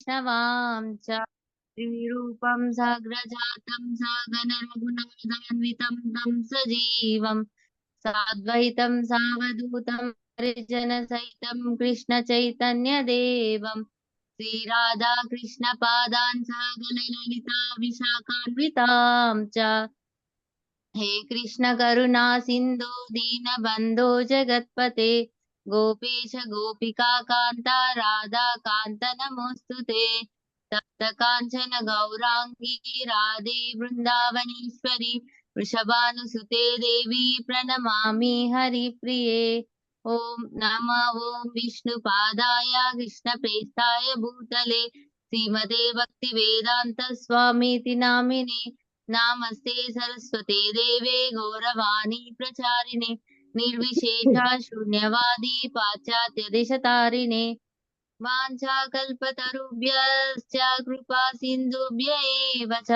वैष्णवां च श्रीरूपं साग्रजातं सागणरघुनाथान्वितं तं सजीवं साद्वैतं सावधूतं हरिजनसहितं कृष्णचैतन्यदेवं श्रीराधा कृष्णपादान् सागरललिता विशाखान्वितां च हे कृष्ण करुणा सिंधु दीनबंधो जगत्पते गोपेश गोपिका कांता राधा कांत नमोस्तुते तप्त कांचन गौरांगी राधे वृंदावनेश्वरी वृषभानुसुते देवी प्रणमामि हरिप्रिये ओम नमः ओम विष्णुपादाय कृष्णप्रेष्ठाय भूतले श्रीमते भक्तिवेदांत स्वामीति नामिने नमस्ते सरस्वते देवे गौरवाणी प्रचारिणे निर्विशेषा शून्यवादी पाश्चात्य देशतारिणे वाञ्छाकल्पतरुभ्यश्च कृपा सिन्धुभ्य एव च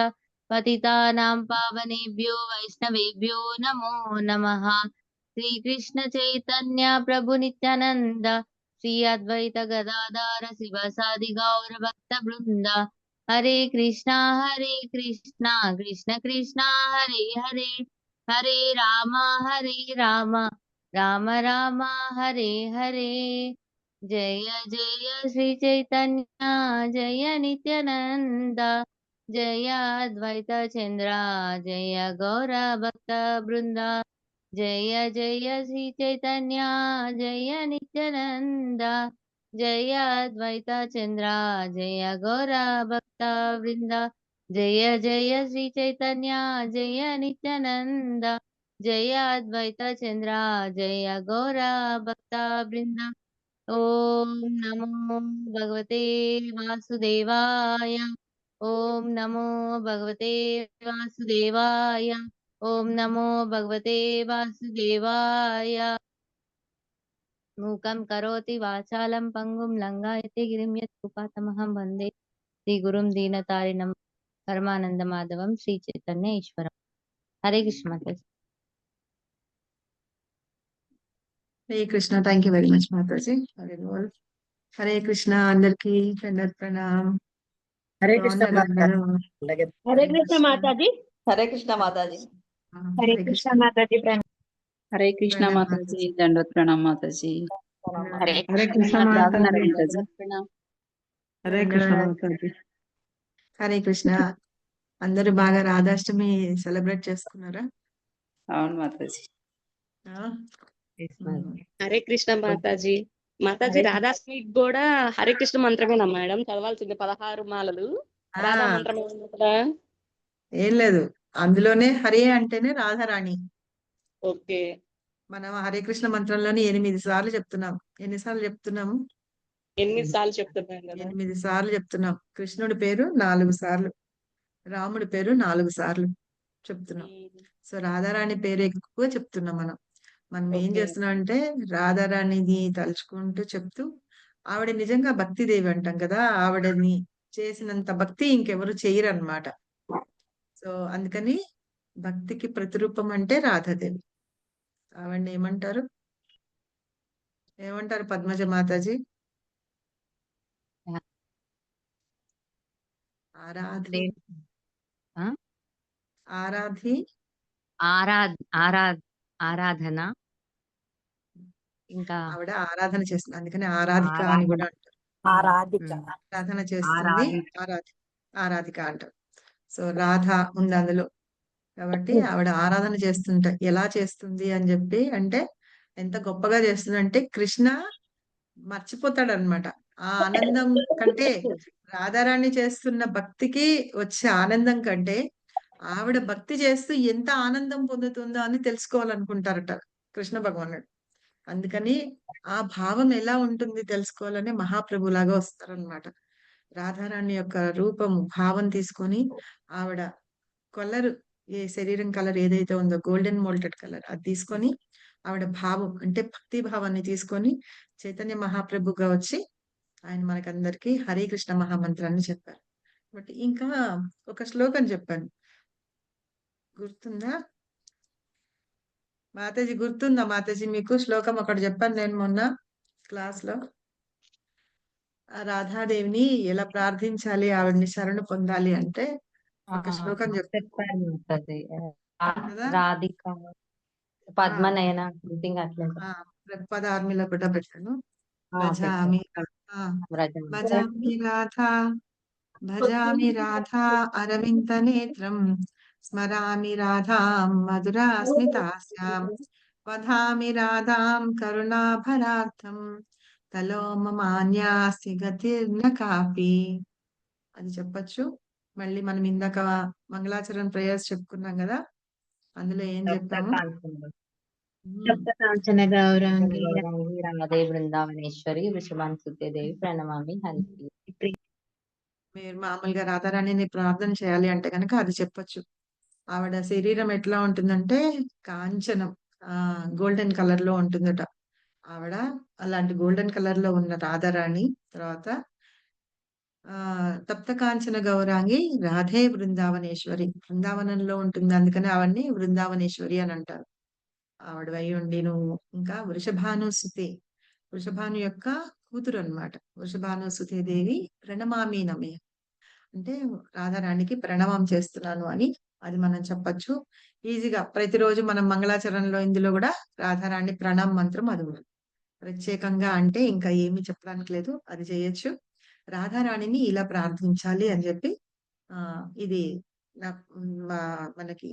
पतितानां पावनेभ्यो वैष्णवेभ्यो नमो नमः श्रीकृष्ण चैतन्य प्रभु नित्यानंद श्री अद्वैत गदाधर शिवसादि गौर भक्त वृंद हरे कृष्णा कृष्ण कृष्णा हरे हरे हरे राम राम राम हरे हरे जय जय श्री चैतन्य जय नित्यानंद जय अद्वैत चंद्र जय गौर भक्त वृंद जय जय श्री चैतन्य जय नित्यानंद जय अद्वैत चंद्र जय गौर भक्त वृंद जय जय श्री चैतन्य जय नित्यानंद जय अद्वैत चंद्र जय गौर भक्त वृंद ओम नमो भगवते वासुदेवाय ओम नमो भगवते वासुदेवाय ओम नमो भगवते वासुदेवाय मूकं करोति वाचालं पंगुं लंघयति गिरिं यत्कृपातमहं वन्दे श्रीगुरुं दीनतारिणं परमानन्दमाधवं श्रीचैतन्य ईश्वरम् हरे कृष्ण माताजी Hare Krishna. Thank you very much మాతాజీ. హరే బోల్. హరే కృష్ణ. అందరికి దండత్ ప్రణామ్. హరే కృష్ణ బాగున్నారు అందరూ? హరే కృష్ణ మాతాజీ. హరే కృష్ణ మాతాజీ. హరే కృష్ణ మాతాజీ. హరే కృష్ణ మాతాజీ. దండోత్ ప్రణామ్ మాతాజీ. హరే కృష్ణ బాగున్నారా మాతాజీ. మాతాజీ? హరే కృష్ణ మాతాజీ. హరే కృష్ణ. అందరూ బాగా రాధాష్టమి సెలబ్రేట్ చేసుకున్నారా? అవును మాతాజీ. హరే కృష్ణ మాతాజీ. మాతాజీ రాధాస్వామి కూడా హరే కృష్ణ మంత్రమేనా మేడం చదవాల్సింది? 16 మాలలు రాధా మంత్రమే కదా? ఏం లేదు, అందులోనే హరే అంటేనే రాధారాణి. ఓకే. మనం హరే కృష్ణ మంత్రంలోని 8 సార్లు చెప్తున్నాం. ఎన్నిసార్లు చెప్తున్నాము? 8 సార్లు చెప్తున్నాం కదా. 8 సార్లు చెప్తున్నాం. కృష్ణుడి పేరు 4 సార్లు, రాముడి పేరు 4 సార్లు చెప్తున్నాం. సో రాధారాణి పేరు ఎక్కువ చెప్తున్నాం. మనం ఏం చేస్తున్నాం అంటే రాధారాణిని తలుచుకుంటూ చెప్తూ, ఆవిడ నిజంగా భక్తిదేవి అంటాం కదా, ఆవిడని చేసినంత భక్తి ఇంకెవరు చేయరు అన్నమాట. సో అందుకని భక్తికి ప్రతిరూపం అంటే రాధాదేవి. ఆవిడని ఏమంటారు పద్మజ మాతాజీ? ఆరాధి ఆరాధి ఆరాధన. ఇంకా ఆవిడ ఆరాధన చేస్తుంది, అందుకని ఆరాధిక అని కూడా అంటారు. ఆరాధన చేస్తుంది, ఆరాధిక అంటారు. సో రాధ ఉంది అందులో, కాబట్టి ఆవిడ ఆరాధన చేస్తుంట. ఎలా చేస్తుంది అని చెప్పి అంటే ఎంత గొప్పగా చేస్తుంది అంటే కృష్ణ మర్చిపోతాడు అనమాట. ఆ ఆనందం కంటే, రాధారాణి చేస్తున్న భక్తికి వచ్చే ఆనందం కంటే ఆవిడ భక్తి చేస్తూ ఎంత ఆనందం పొందుతుందో అని తెలుసుకోవాలనుకుంటారట కృష్ణ భగవానుడు. అందుకని ఆ భావం ఎలా ఉంటుంది తెలుసుకోవాలని మహాప్రభులాగా వస్తారనమాట. రాధారాణి యొక్క రూపం భావం తీసుకొని ఆవిడ కలర్, ఏ శరీరం కలర్ ఏదైతే ఉందో గోల్డెన్ మోల్టెడ్ కలర్, అది తీసుకొని ఆవిడ భావం అంటే భక్తి భావాన్ని తీసుకొని చైతన్య మహాప్రభుగా వచ్చి ఆయన మనకందరికి హరే కృష్ణ మహామంత్రాన్ని చెప్పారు. బట్ ఇంకా ఒక శ్లోకం చెప్పాను, గుర్తుందా మాతాజీ? గుర్తుందా మాతాజీ మీకు? శ్లోకం ఒకటి చెప్పాను నేను మొన్న క్లాస్ లో. ఆ రాధాదేవిని ఎలా ప్రార్థించాలి, ఆవిడని శరణు పొందాలి అంటే ఒక శ్లోకం చెప్పు చెప్పారు మాతాజీ. కదా. రాధిక పద్మనయన సంథింగ్ అట్లా ఆ, పదార్మిలో కూడా పెట్టాను. పెట్టారు. భజామి రాధా, భజామి రాధా, భజామి రాధా అరవింద నేత్రం, స్మరామి రాధాం మధురాస్మితాస్యాం, వధామి రాధాం కరుణాభరార్థం, తలో మమాన్యాస్తి గతిర్న కాపి. అది చెప్పొచ్చు. మళ్ళీ మనం ఇందాక మంగళాచరణ ప్రేయర్స్ చెప్పుకున్నాం కదా, అందులో ఏం చెప్పాము? సప్తకాంచన గౌరాంగి రాధే బృందావనేశ్వరి వృషభానుసుతే దేవి ప్రణమామి హరి. మీరు మామూలుగా రాధారాణిని ప్రార్థన చేయాలి అంటే కనుక అది చెప్పొచ్చు. ఆవిడ శరీరం ఎట్లా ఉంటుందంటే కాంచనం, గోల్డెన్ కలర్ లో ఉంటుందట ఆవిడ. అలాంటి గోల్డెన్ కలర్ లో ఉన్న రాధారాణి. తర్వాత తప్త కాంచన గౌరాంగి రాధే బృందావనేశ్వరి, బృందావనంలో ఉంటుంది, అందుకని ఆవిడ్ని బృందావనేశ్వరి అని అంటారు. ఆవిడ వై ఉండి నువ్వు ఇంకా వృషభానుసుతే, వృషభాను యొక్క కూతురు అన్నమాట. వృషభానుసుతే దేవి ప్రణమామి నమే అంటే రాధారాణికి ప్రణామం చేస్తున్నాను అని అది మనం చెప్పొచ్చు ఈజీగా. ప్రతిరోజు మనం మంగళాచరణలో ఇందులో కూడా రాధారాణి ప్రణామ మంత్రం అది ఉంది. ప్రత్యేకంగా అంటే ఇంకా ఏమీ చెప్పడానికి లేదు, అది చేయొచ్చు. రాధారాణిని ఇలా ప్రార్థించాలి అని చెప్పి ఇది మనకి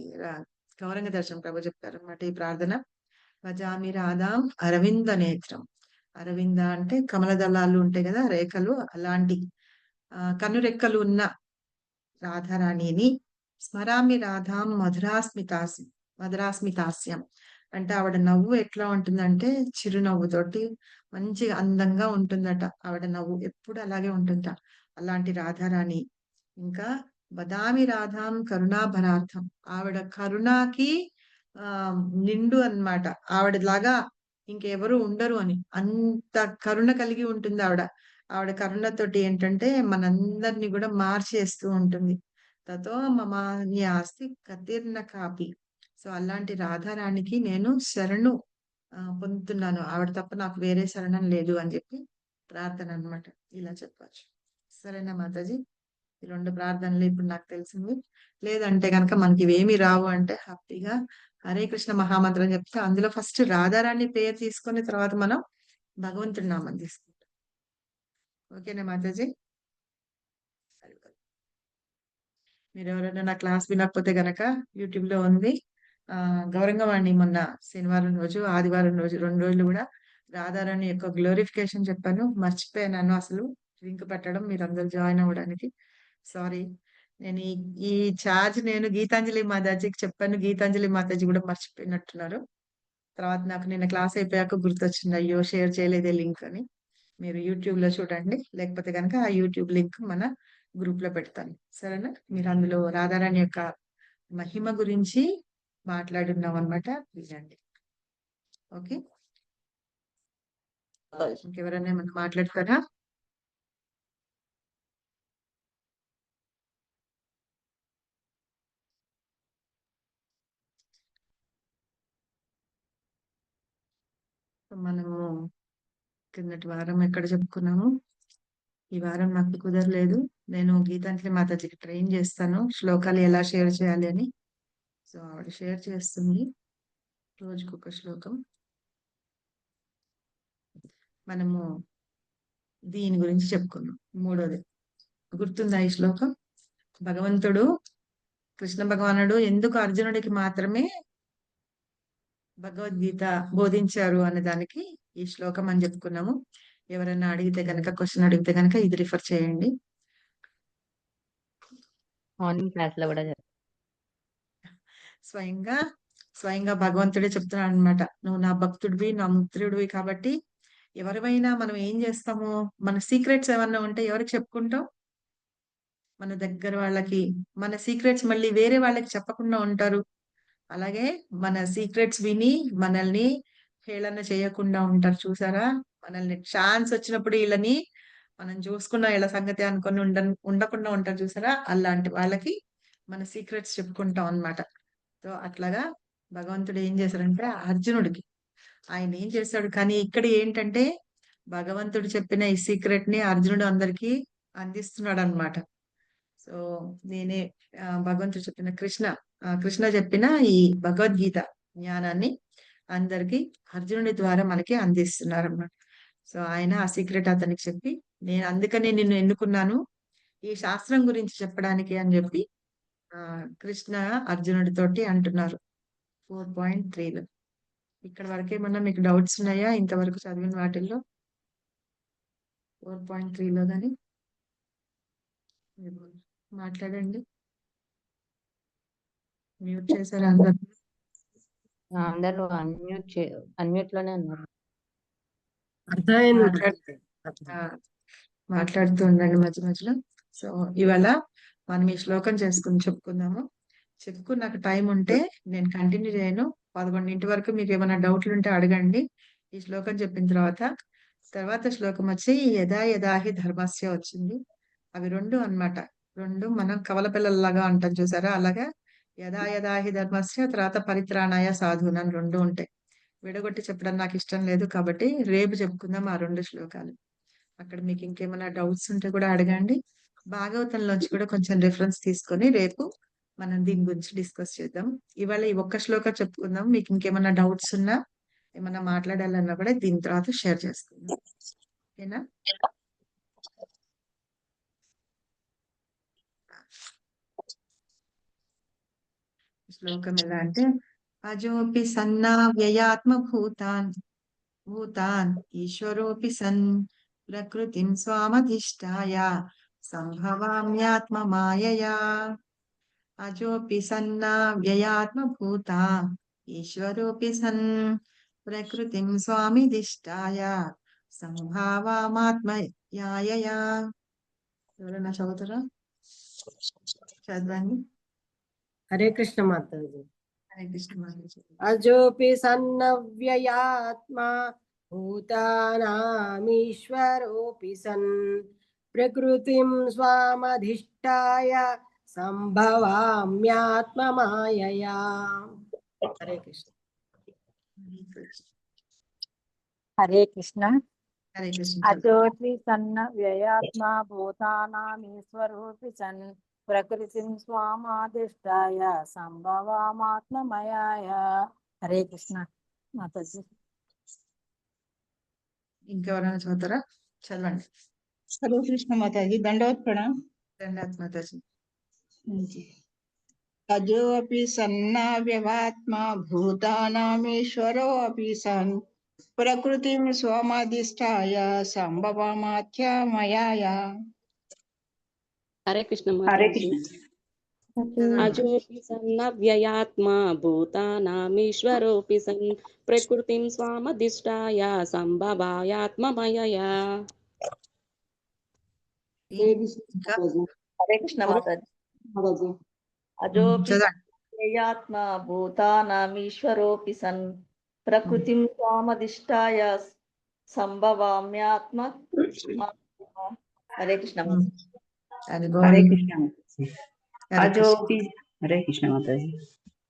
గౌరంగ దర్శనం ప్రభు చెప్తారు అన్నమాట ఈ ప్రార్థన. భజామి రాధాం అరవింద నేత్రం. అరవింద అంటే కమల దళాలు ఉంటాయి కదా, రేఖలు, అలాంటి కనురెక్కలు ఉన్న రాధారాణిని, స్మరామి రాధాం మధురాస్మితాస్యం అంటే ఆవిడ నవ్వు ఎట్లా ఉంటుందంటే చిరునవ్వుతోటి మంచిగా అందంగా ఉంటుందట. ఆవిడ నవ్వు ఎప్పుడు అలాగే ఉంటుందట, అలాంటి రాధారాణి. ఇంకా బదామి రాధాం కరుణాభరార్థం, ఆవిడ కరుణాకి నిండు అన్నమాట. ఆవిడలాగా ఇంకెవరు ఉండరు అని, అంత కరుణ కలిగి ఉంటుంది ఆవిడ. ఆవిడ కరుణతోటి ఏంటంటే మనందరినీ కూడా మార్చేస్తూ ఉంటుంది. తతో మమాన్యాస్తి గతిర్న కాపి. సో అలాంటి రాధారాణికి నేను శరణు పొందుతున్నాను, ఆవిడ తప్ప నాకు వేరే శరణం లేదు అని చెప్పి ప్రార్థన అన్నమాట. ఇలా చెప్పచ్చు. సరేనా మాతాజీ? ఈ 2 ప్రార్థనలు ఇప్పుడు నాకు తెలిసింది. లేదంటే కనుక మనకి ఇవేమి రావు అంటే హ్యాపీగా హరే కృష్ణ మహామంత్రం చెప్తే అందులో ఫస్ట్ రాధారాణి పేరు తీసుకొని తర్వాత మనం భగవంతుడి నామం తీసుకుంటాం. ఓకేనా మాతాజీ? మీరు ఎవరైనా నా క్లాస్ వినకపోతే గనక యూట్యూబ్ లో ఉంది. గౌరంగవాణి మొన్న శనివారం రోజు, ఆదివారం రోజు 2 రోజులు కూడా రాధారాణి యొక్క గ్లోరిఫికేషన్ చెప్పాను. మర్చిపోయాను అసలు లింక్ పెట్టడం, మీరందరూ జాయిన్ అవ్వడానికి. సారీ. నేను ఈ ఛార్జ్ నేను గీతాంజలి మాతాజీకి చెప్పాను, గీతాంజలి మాతాజీ కూడా మర్చిపోయినట్టున్నారు. తర్వాత నాకు నిన్న క్లాస్ అయిపోయాక గుర్తొచ్చింది, అయ్యో షేర్ చేయలేదే లింక్ అని. మీరు యూట్యూబ్ లో చూడండి, లేకపోతే కనుక ఆ యూట్యూబ్ లింక్ మన గ్రూప్ లో పెడతాను. సరేనా? మీరు అందులో రాధారాణి యొక్క మహిమ గురించి మాట్లాడున్నాం అనమాట, వినండి. ఓకే, ఇంకెవరైనా ఏమన్నా మాట్లాడతారా? మనము కిందటి వారం ఎక్కడ చెప్పుకున్నాము, ఈ వారం నాకు కుదరలేదు. నేను గీతాంజలి మాతాజీకి ట్రైన్ చేస్తాను శ్లోకాలు ఎలా షేర్ చేయాలి అని. సో ఆవిడ షేర్ చేస్తుంది రోజుకొక శ్లోకం. మనము దీని గురించి చెప్పుకున్నాం. 3వది గుర్తుందా ఈ శ్లోకం? భగవంతుడు కృష్ణ భగవానుడు ఎందుకు అర్జునుడికి మాత్రమే భగవద్గీత బోధించారు అనే దానికి ఈ శ్లోకం అని చెప్పుకున్నాము. ఎవరైనా అడిగితే కనుక, క్వశ్చన్ అడిగితే కనుక ఇది రిఫర్ చేయండి. మార్నింగ్ క్లాస్ లో కూడా స్వయంగా భగవంతుడే చెప్తున్నాడు అనమాట, నువ్వు నా భక్తుడివి, నా మిత్రుడివి కాబట్టి ఎవరివైనా మనం ఏం చేస్తాము, మన సీక్రెట్స్ ఏమన్నా ఉంటే ఎవరికి చెప్పుకుంటాం? మన దగ్గర వాళ్ళకి. మన సీక్రెట్స్ మళ్ళీ వేరే వాళ్ళకి చెప్పకుండా ఉంటారు. అలాగే మన సీక్రెట్స్ విని మనల్ని హేళన చేయకుండా ఉంటారు. చూసారా? మనల్ని ఛాన్స్ వచ్చినప్పుడు వీళ్ళని మనం చూసుకున్న వీళ్ళ సంగతి అనుకొని ఉండకుండా ఉంటారు. చూసారా? అలాంటి వాళ్ళకి మన సీక్రెట్స్ చెప్పుకుంటాం అన్నమాట. సో అట్లాగా భగవంతుడు ఏం చేశారంటే అర్జునుడికి ఆయన ఏం చేశాడు. కానీ ఇక్కడ ఏంటంటే భగవంతుడు చెప్పిన ఈ సీక్రెట్ ని అర్జునుడు అందరికీ అందిస్తున్నాడు అనమాట. సో నేనే భగవంతుడు చెప్పిన కృష్ణ చెప్పిన ఈ భగవద్గీత జ్ఞానాన్ని అందరికి అర్జునుడి ద్వారా మనకి అందిస్తున్నారు అన్నమాట. సో ఆయన ఆ సీక్రెట్ అతనికి చెప్పి, నేను అందుకనే నిన్ను ఎన్నుకున్నాను ఈ శాస్త్రం గురించి చెప్పడానికి అని చెప్పి కృష్ణ అర్జునుడితోటి అంటున్నారు 4.3లో. ఇక్కడ వరకు ఏమన్నా మీకు డౌట్స్ ఉన్నాయా ఇంతవరకు చదివిన వాటిల్లో? 4.3లో కానీ మాట్లాడండి. మ్యూట్ చేశారు అందరు. అందరూ అన్మ్యూట్ లోనే ఉన్నారు. అర్థమైంది. మాట్లాడుతూ ఉండండి మధ్య మధ్యలో. సో ఇవాళ మనం ఈ శ్లోకం చెప్పుకుందాము. చెప్పుకున్నాక టైం ఉంటే నేను కంటిన్యూ చేయను. 11 వరకు మీకు ఏమైనా డౌట్లు ఉంటే అడగండి. ఈ శ్లోకం చెప్పిన తర్వాత శ్లోకం వచ్చి యదా యదాహి ధర్మస్య వచ్చింది. అవి రెండు అన్నమాట. రెండు మనం కవల పిల్లల్లాగా అంటాం చూసారా, అలాగా యదా యదాహి ధర్మస్య, తర్వాత పరిత్రాణాయ సాధూనాం రెండు ఉంటాయి. విడగొట్టి చెప్పడం నాకు ఇష్టం లేదు కాబట్టి రేపు చెప్పుకుందాం ఆ 2 శ్లోకాలు. అక్కడ మీకు ఇంకేమైనా డౌట్స్ ఉంటే కూడా అడగండి. భాగవతంలోంచి కూడా కొంచెం రిఫరెన్స్ తీసుకొని రేపు మనం దీని గురించి డిస్కస్ చేద్దాం. ఇవాళ ఈ ఒక్క శ్లోకం చెప్పుకుందాం. మీకు ఇంకేమైనా డౌట్స్ ఉన్నా ఏమైనా మాట్లాడాలన్నా కూడా దీని తర్వాత షేర్ చేసుకుందాం. ఓకేనా? శ్లోకం ఎలా అంటే, అజోపి సన్నా వ్యయాత్మ భూతాన్ ఈశ్వరోపి సన్ ప్రకృతిం స్వామధిష్టాయ సంభవామ్యాత్మ మాయయా. అజోపి సన్నా వ్యయాత్మ భూతా ఈశ్వరోపి సన్ ప్రకృతిం స్వామిధిష్టాయ సంభావామాత్మయాయయా. ఎవరైనా చదువుతారా? చదవండి. హరే కృష్ణ మాతాజీ. హరే కృష్ణ మాతాజీ. అజోపి సన్నవ్యయాత్మా భూతానామీశ్వరోపి సన్ ప్రకృతిం స్వామధిష్టాయ సంభవామ్యాత్మ మాయయా. హరే కృష్ణ. హరే కృష్ణ. హరే కృష్ణ. అజోపి సన్న వ్యయాత్మా భూతానామీశ్వరోపి సన్ ప్రకృతిం స్వామాధిష్టాయ సంభవామాత్మమయాయ. హరే కృష్ణ మాతాజీ. ఇంకెవరైనా చదువుతారా? చదవండి. హరే కృష్ణ మాతాజీ. దండవత్ ప్రణామ్. దండాత్ మాతాజీ. అజోపి సన్నా వ్యవాత్మా భూతానామీశ్వరో అపి సన్ ప్రకృతిం స్వమధిష్టాయ సంభవమాత్మయాయ. హరే కృష్ణ హరే మాతాజీ. కృష్ణ. అజోపి సన్న వ్యయాత్మా భూతానామీశ్వరోపి సన్ ప్రకృతిం స్వామధిష్టాయ సంభవాయాత్మమయయా. ఇంకా హరే కృష్ణ మాతాజీ. అజోపి చదవండి. వ్యయాత్మ భూతానామీశ్వరోపి సన్ ప్రకృతిం స్వామధిష్టాయ సంభవామ్యాత్మ. హరే కృష్ణ మాతాజీ. అది హరే బాగుంది. కృష్ణ మాతాజీ. అజోపి హరే కృష్ణ మాతాజీ.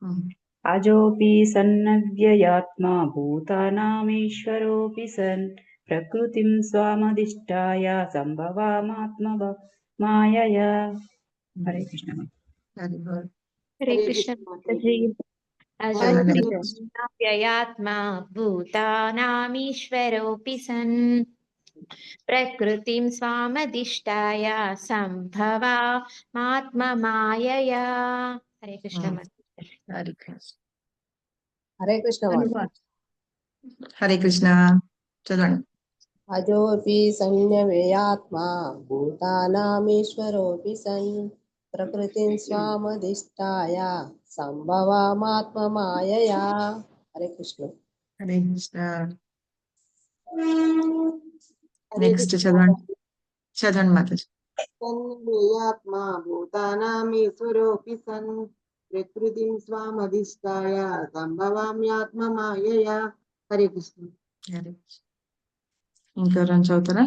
ఉమ్. అజోపి సన్నవ్యయాత్మా భూతానామీశ్వరోపి సన్ ప్రకృతిం స్వామధిష్టాయ సంభవామాత్మ మాయయా. హరే కృష్ణ మాతాజీ. అది బాగుంది. హరే కృష్ణ మాతాజీ. చదవండి. వ్యయాత్మా భూతానామీశ్వరోపి సన్ ప్రకృతిం స్వామధిష్టాయ సంభవామాత్మమాయయా. హరే కృష్ణ మాతాజీ. హరే కృష్ణ. హరే కృష్ణ మాతాజీ. హరే కృష్ణ. చదవండి. అజోపి సన్యవ్యయాత్మా భూతానామీశ్వరోపి సన్ ప్రకృతిం స్వామధిష్టాయ సంభవామాత్మమాయయా. హరే కృష్ణ. హరే కృష్ణ. నెక్స్ట్ చదవండి. చదవండి మాతాజీ. సన్యవ్యయాత్మా భూతానామీశ్వరోపి సన్ ప్రకృతిం స్వామధిష్టాయ సంభవామ్యాత్మమాయయా. హరే కృష్ణ. హరే కృష్ణ. ఇంకెవరైనా చదువుతారా?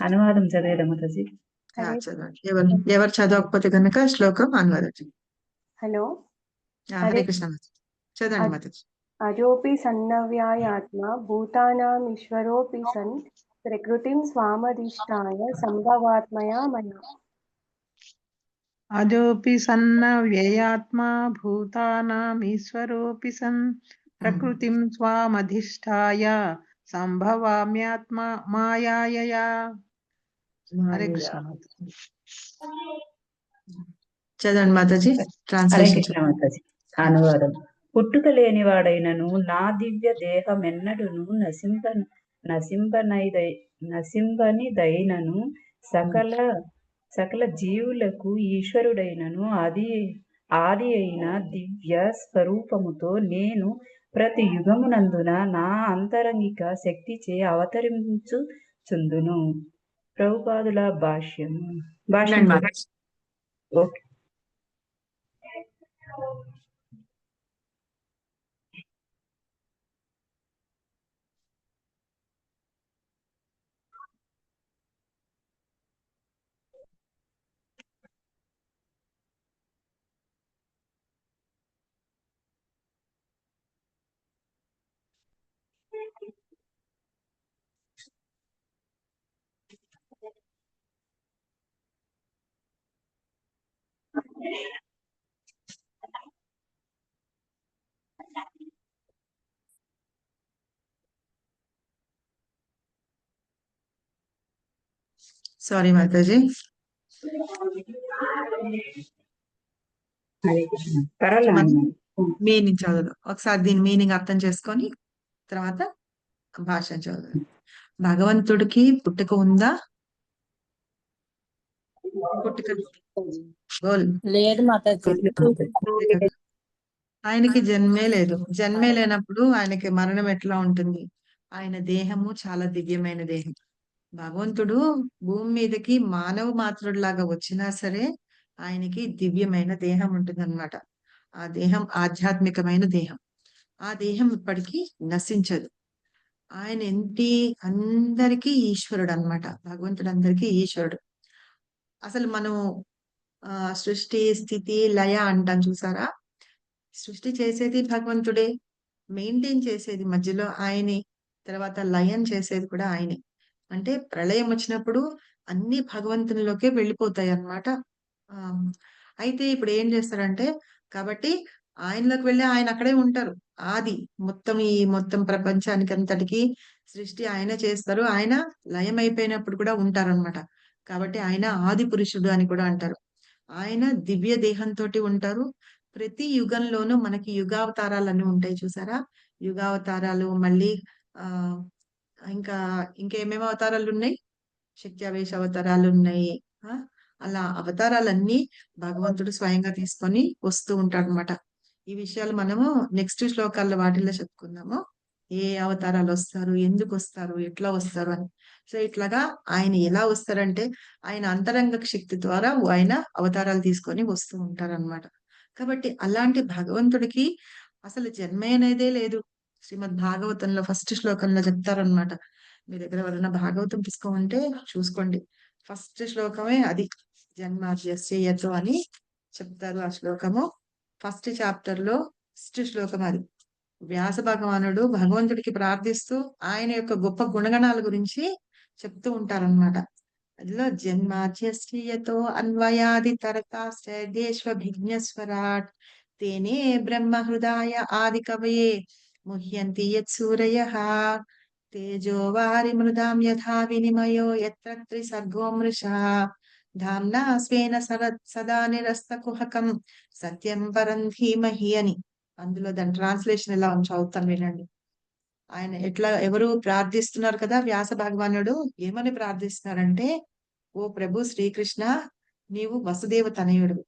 అనువాదం చదివేదా మాతాజీ? చదవండి. ఎవరు చదవకపోతే కనుక శ్లోకం అనువాదం. హలో. హరే కృష్ణ చదవండి మాతాజీ. అజోపి సన్నవ్యాయాత్మ భూతానాం ఈశ్వరోపి సన్ ప్రకృతిం స్వామధిష్టాయ సంభవాత్మయా మయా. అజోపి సన్న వ్యయాత్మా భూతానాం ఈశ్వరోపి సన్ ప్రకృతిం స్వామధిష్టాయ సంభవామ్యాత్మ మాయాయయా. హరే కృష్ణ మాతాజీ. చదవండి మాతాజీ. హరే ట్రాన్స్లేషన్ కృష్ణ మాతాజీ. అనువాదం. పుట్టుక లేనివాడైనను నా దివ్య దేహమెన్నడును నశింపనిదైనను సకల జీవులకు ఈశ్వరుడైనను ఆది అయిన దివ్య స్వరూపముతో నేను ప్రతి యుగమునందున నా అంతరంగిక శక్తిచే అవతరించుచుందును. ప్రభుపాదుల భాష్యం. మాతాజీ. ఓకే. సారీ మాతాజీ. హరే కృష్ణ. పర్వాలేదు. మీనింగ్ చదువు ఒకసారి, దీని మీనింగ్ అర్థం చేసుకొని తర్వాత భాష చదువు. భగవంతుడికి పుట్టుక ఉందా? పుట్టుక లేదు మాతాజీ. ఆయనకి జన్మే లేదు. జన్మే లేనప్పుడు ఆయనకి మరణం ఎట్లా ఉంటుంది? ఆయన దేహము చాలా దివ్యమైన దేహం. భగవంతుడు భూమి మీదకి మానవ మాతృడిలాగా వచ్చినా సరే ఆయనకి దివ్యమైన దేహం ఉంటుందన్నమాట. ఆ దేహం ఆధ్యాత్మికమైన దేహం. ఆ దేహం ఇప్పటికీ నశించదు. ఆయన ఏంటి? అందరికీ ఈశ్వరుడు అన్నమాట. భగవంతుడు అందరికీ ఈశ్వరుడు. అసలు మనం సృష్టి స్థితి లయ అంటాం చూసారా? సృష్టి చేసేది భగవంతుడే, మెయింటైన్ చేసేది మధ్యలో ఆయనే, తర్వాత లయం చేసేది కూడా ఆయనే. అంటే ప్రళయం వచ్చినప్పుడు అన్ని భగవంతునిలోకే వెళ్ళిపోతాయి అన్నమాట. అయితే ఇప్పుడు ఏం చేస్తారంటే, కాబట్టి ఆయనలోకి వెళ్ళి ఆయన అక్కడే ఉంటారు. ఆది మొత్తం ప్రపంచానికి అంతటికి సృష్టి ఆయన చేస్తారు. ఆయన లయం అయిపోయినప్పుడు కూడా ఉంటారన్నమాట. కాబట్టి ఆయన ఆది పురుషుడు అని కూడా అంటారు. ఆయన దివ్య దేహంతో ఉంటారు. ప్రతి యుగంలోనూ మనకి యుగావతారాలన్నీ ఉంటాయి చూసారా? యుగావతారాలు మళ్ళీ ఇంకేమేమి అవతారాలు ఉన్నాయి? శక్త్యావేశ అవతారాలు ఉన్నాయి. అలా అవతారాలన్నీ భగవంతుడు స్వయంగా తీసుకొని వస్తూ ఉంటాడు అనమాట. ఈ విషయాలు మనము నెక్స్ట్ శ్లోకాల్లో వాటిల్లో చెప్పుకుందాము. ఏ అవతారాలు వస్తారు, ఎందుకు వస్తారు, ఎట్లా వస్తారు అని. సో ఇట్లాగా ఆయన ఎలా వస్తారంటే ఆయన అంతరంగ శక్తి ద్వారా ఆయన అవతారాలు తీసుకొని వస్తూ ఉంటారన్నమాట. కాబట్టి అలాంటి భగవంతుడికి అసలు జన్మ అనేదే లేదు. శ్రీమద్ భాగవతంలో ఫస్ట్ శ్లోకంలో చెప్తారనమాట. మీ దగ్గర ఎవరైనా భాగవతం తీసుకోమంటే చూసుకోండి. ఫస్ట్ శ్లోకమే అది. జన్మాద్యస్య అని చెప్తారు ఆ శ్లోకము. ఫస్ట్ చాప్టర్ లో ఫస్ట్ శ్లోకం అది. వ్యాస భగవానుడు భగవంతుడికి ప్రార్థిస్తూ ఆయన యొక్క గొప్ప గుణగణాల గురించి చెప్తూ ఉంటారనమాట. అందులో జన్మాద్యస్యతో అన్వయాది తరతాశ్చర్దేశ్వభిజ్ఞస్వరాట్ తేనే బ్రహ్మ హృదయ ఆది కవయే ముహ్యంతి యత్ సూరయః తేజో వారి మృదాం యథా వినిమయో యత్ర త్రిసర్గో మృషా ధామ్నా స్వేన సదా నిరస్త కుహకం సత్యం పరం ధీమహి అని. అందులో దాని ట్రాన్స్లేషన్ ఎలా చదువుతాను వినండి. ఆయన ఎవరు ప్రార్థిస్తున్నారు కదా? వ్యాస భగవానుడు ఏమని ప్రార్థిస్తున్నారంటే, ఓ ప్రభు శ్రీకృష్ణ, నీవు వసుదేవ తనయుడు,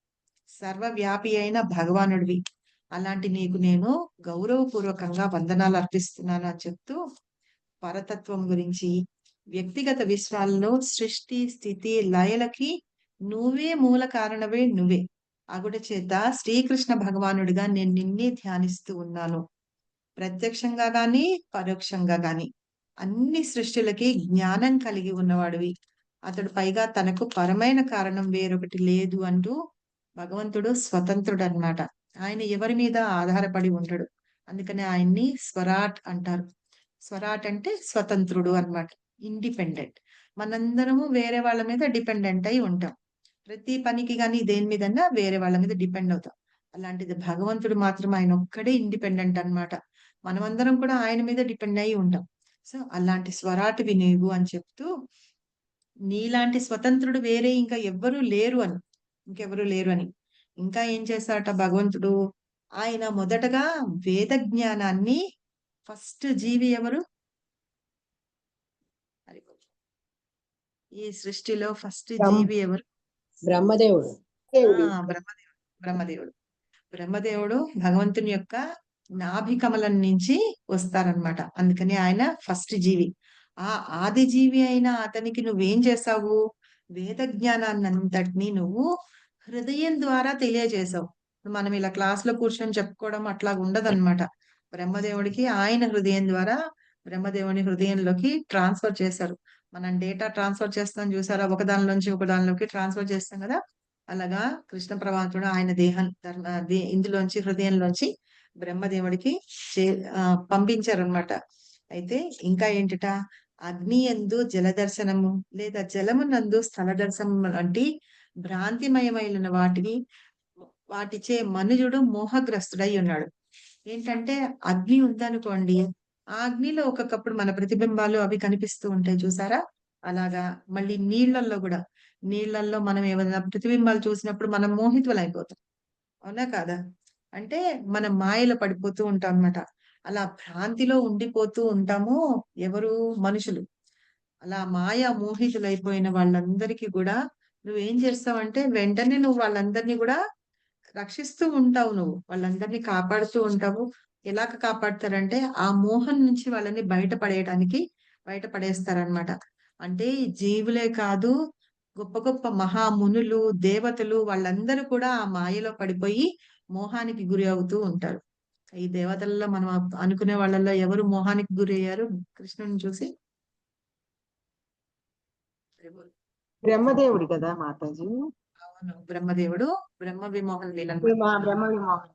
సర్వవ్యాపి అయిన భగవానుడివి. అలాంటి నీకు నేను గౌరవపూర్వకంగా వందనాలు అర్పిస్తున్నాను అని చెప్తూ పరతత్వం గురించి, వ్యక్తిగత విశ్వాల్లో సృష్టి స్థితి లయలకి నువ్వే మూల కారణమే నువ్వే అగుట చేత శ్రీకృష్ణ భగవానుడిగా నేను నిన్నే ధ్యానిస్తూ ఉన్నాను. ప్రత్యక్షంగా గాని పరోక్షంగా గాని అన్ని సృష్టిలకి జ్ఞానం కలిగి ఉన్నవాడివి. అతడు పైగా తనకు పరమైన కారణం వేరొకటి లేదు అంటూ భగవంతుడు స్వతంత్రుడు అన్నమాట. ఆయన ఎవరి మీద ఆధారపడి ఉండడు. అందుకని ఆయన్ని స్వరాట్ అంటారు. స్వరాట్ అంటే స్వతంత్రుడు అన్నమాట, ఇండిపెండెంట్. మనందరము వేరే వాళ్ళ మీద డిపెండెంట్ అయి ఉంటాం. ప్రతి పనికి కానీ దేని మీదన్నా వేరే వాళ్ళ మీద డిపెండ్ అవుతాం. అలాంటిది భగవంతుడు మాత్రం ఆయన ఒక్కడే ఇండిపెండెంట్ అన్నమాట. మనమందరం కూడా ఆయన మీద డిపెండ్ అయి ఉంటాం. సో అలాంటి స్వరాటివి నీవు అని చెప్తూ, నీలాంటి స్వతంత్రుడు వేరే ఇంకా ఎవ్వరూ లేరు అని, ఇంకెవరూ లేరు అని. ఇంకా ఏం చేశాట భగవంతుడు? ఆయన మొదటగా వేద జ్ఞానాన్ని, ఫస్ట్ జీవి ఎవరు? ఈ సృష్టిలో ఫస్ట్ జీవి ఎవరు? బ్రహ్మదేవుడు. బ్రహ్మదేవుడు. బ్రహ్మదేవుడు భగవంతుని యొక్క నాభి కమలం నుంచి వస్తారనమాట. అందుకని ఆయన ఫస్ట్ జీవి. ఆ ఆది జీవి అయిన అతనికి నువ్వేం చేసావు? వేద జ్ఞానాన్ని అంతటినీ నువ్వు హృదయం ద్వారా తెలియజేసావు. మనం ఇలా క్లాస్ లో కూర్చొని చెప్పుకోవడం అట్లా ఉండదన్నమాట. బ్రహ్మదేవుడికి ఆయన హృదయం ద్వారా బ్రహ్మదేవుని హృదయంలోకి ట్రాన్స్ఫర్ చేశారు. మనం డేటా ట్రాన్స్ఫర్ చేస్తాం చూసారా, ఒక దానిలోంచి ఒక దానిలోకి ట్రాన్స్ఫర్ చేస్తాం కదా, అలాగా కృష్ణ పరమాత్ముడు ఆయన ఇందులోంచి హృదయంలోంచి బ్రహ్మదేవుడికి పంపించారనమాట. అయితే ఇంకా ఏంటిట? అగ్ని యందు జలదర్శనము లేదా జలమునందు స్థల దర్శనం వంటి భ్రాంతిమయమైన వాటిచే మనుజుడు మోహగ్రస్తుడై ఉన్నాడు. ఏంటంటే అగ్ని ఉందనుకోండి, ఆ అగ్నిలో ఒక్కొక్కప్పుడు మన ప్రతిబింబాలు అవి కనిపిస్తూ ఉంటాయి చూసారా, అలాగా. మళ్ళీ నీళ్లల్లో మనం ఏమైనా ప్రతిబింబాలు చూసినప్పుడు మనం మోహితులైపోతాం, అవునా కాదా? అంటే మనం మాయలో పడిపోతూ ఉంటాం అన్నమాట. అలా భ్రాంతిలో ఉండిపోతూ ఉంటాము ఎవరు? మనుషులు. అలా మాయా మోహితులైపోయిన వాళ్ళందరికీ కూడా నువ్వేం చేస్తావంటే వెంటనే నువ్వు వాళ్ళందరినీ కూడా రక్షిస్తూ ఉంటావు. నువ్వు వాళ్ళందరినీ కాపాడుతూ ఉంటావు. ఎలా కాపాడతారంటే ఆ మోహం నుంచి వాళ్ళని బయటపడేస్తారనమాట. అంటే జీవులే కాదు, గొప్ప గొప్ప మహామునులు, దేవతలు వాళ్ళందరూ కూడా ఆ మాయలో పడిపోయి మోహానికి గురి అవుతూ ఉంటారు. ఈ దేవతలలో మనం అనుకునే వాళ్ళల్లో ఎవరు మోహానికి గురి అయ్యారు కృష్ణుని చూసి? బ్రహ్మదేవుడు కదా మాతాజీ. అవును, బ్రహ్మదేవుడు బ్రహ్మ విమోహన లీలను బ్రహ్మ విమోహన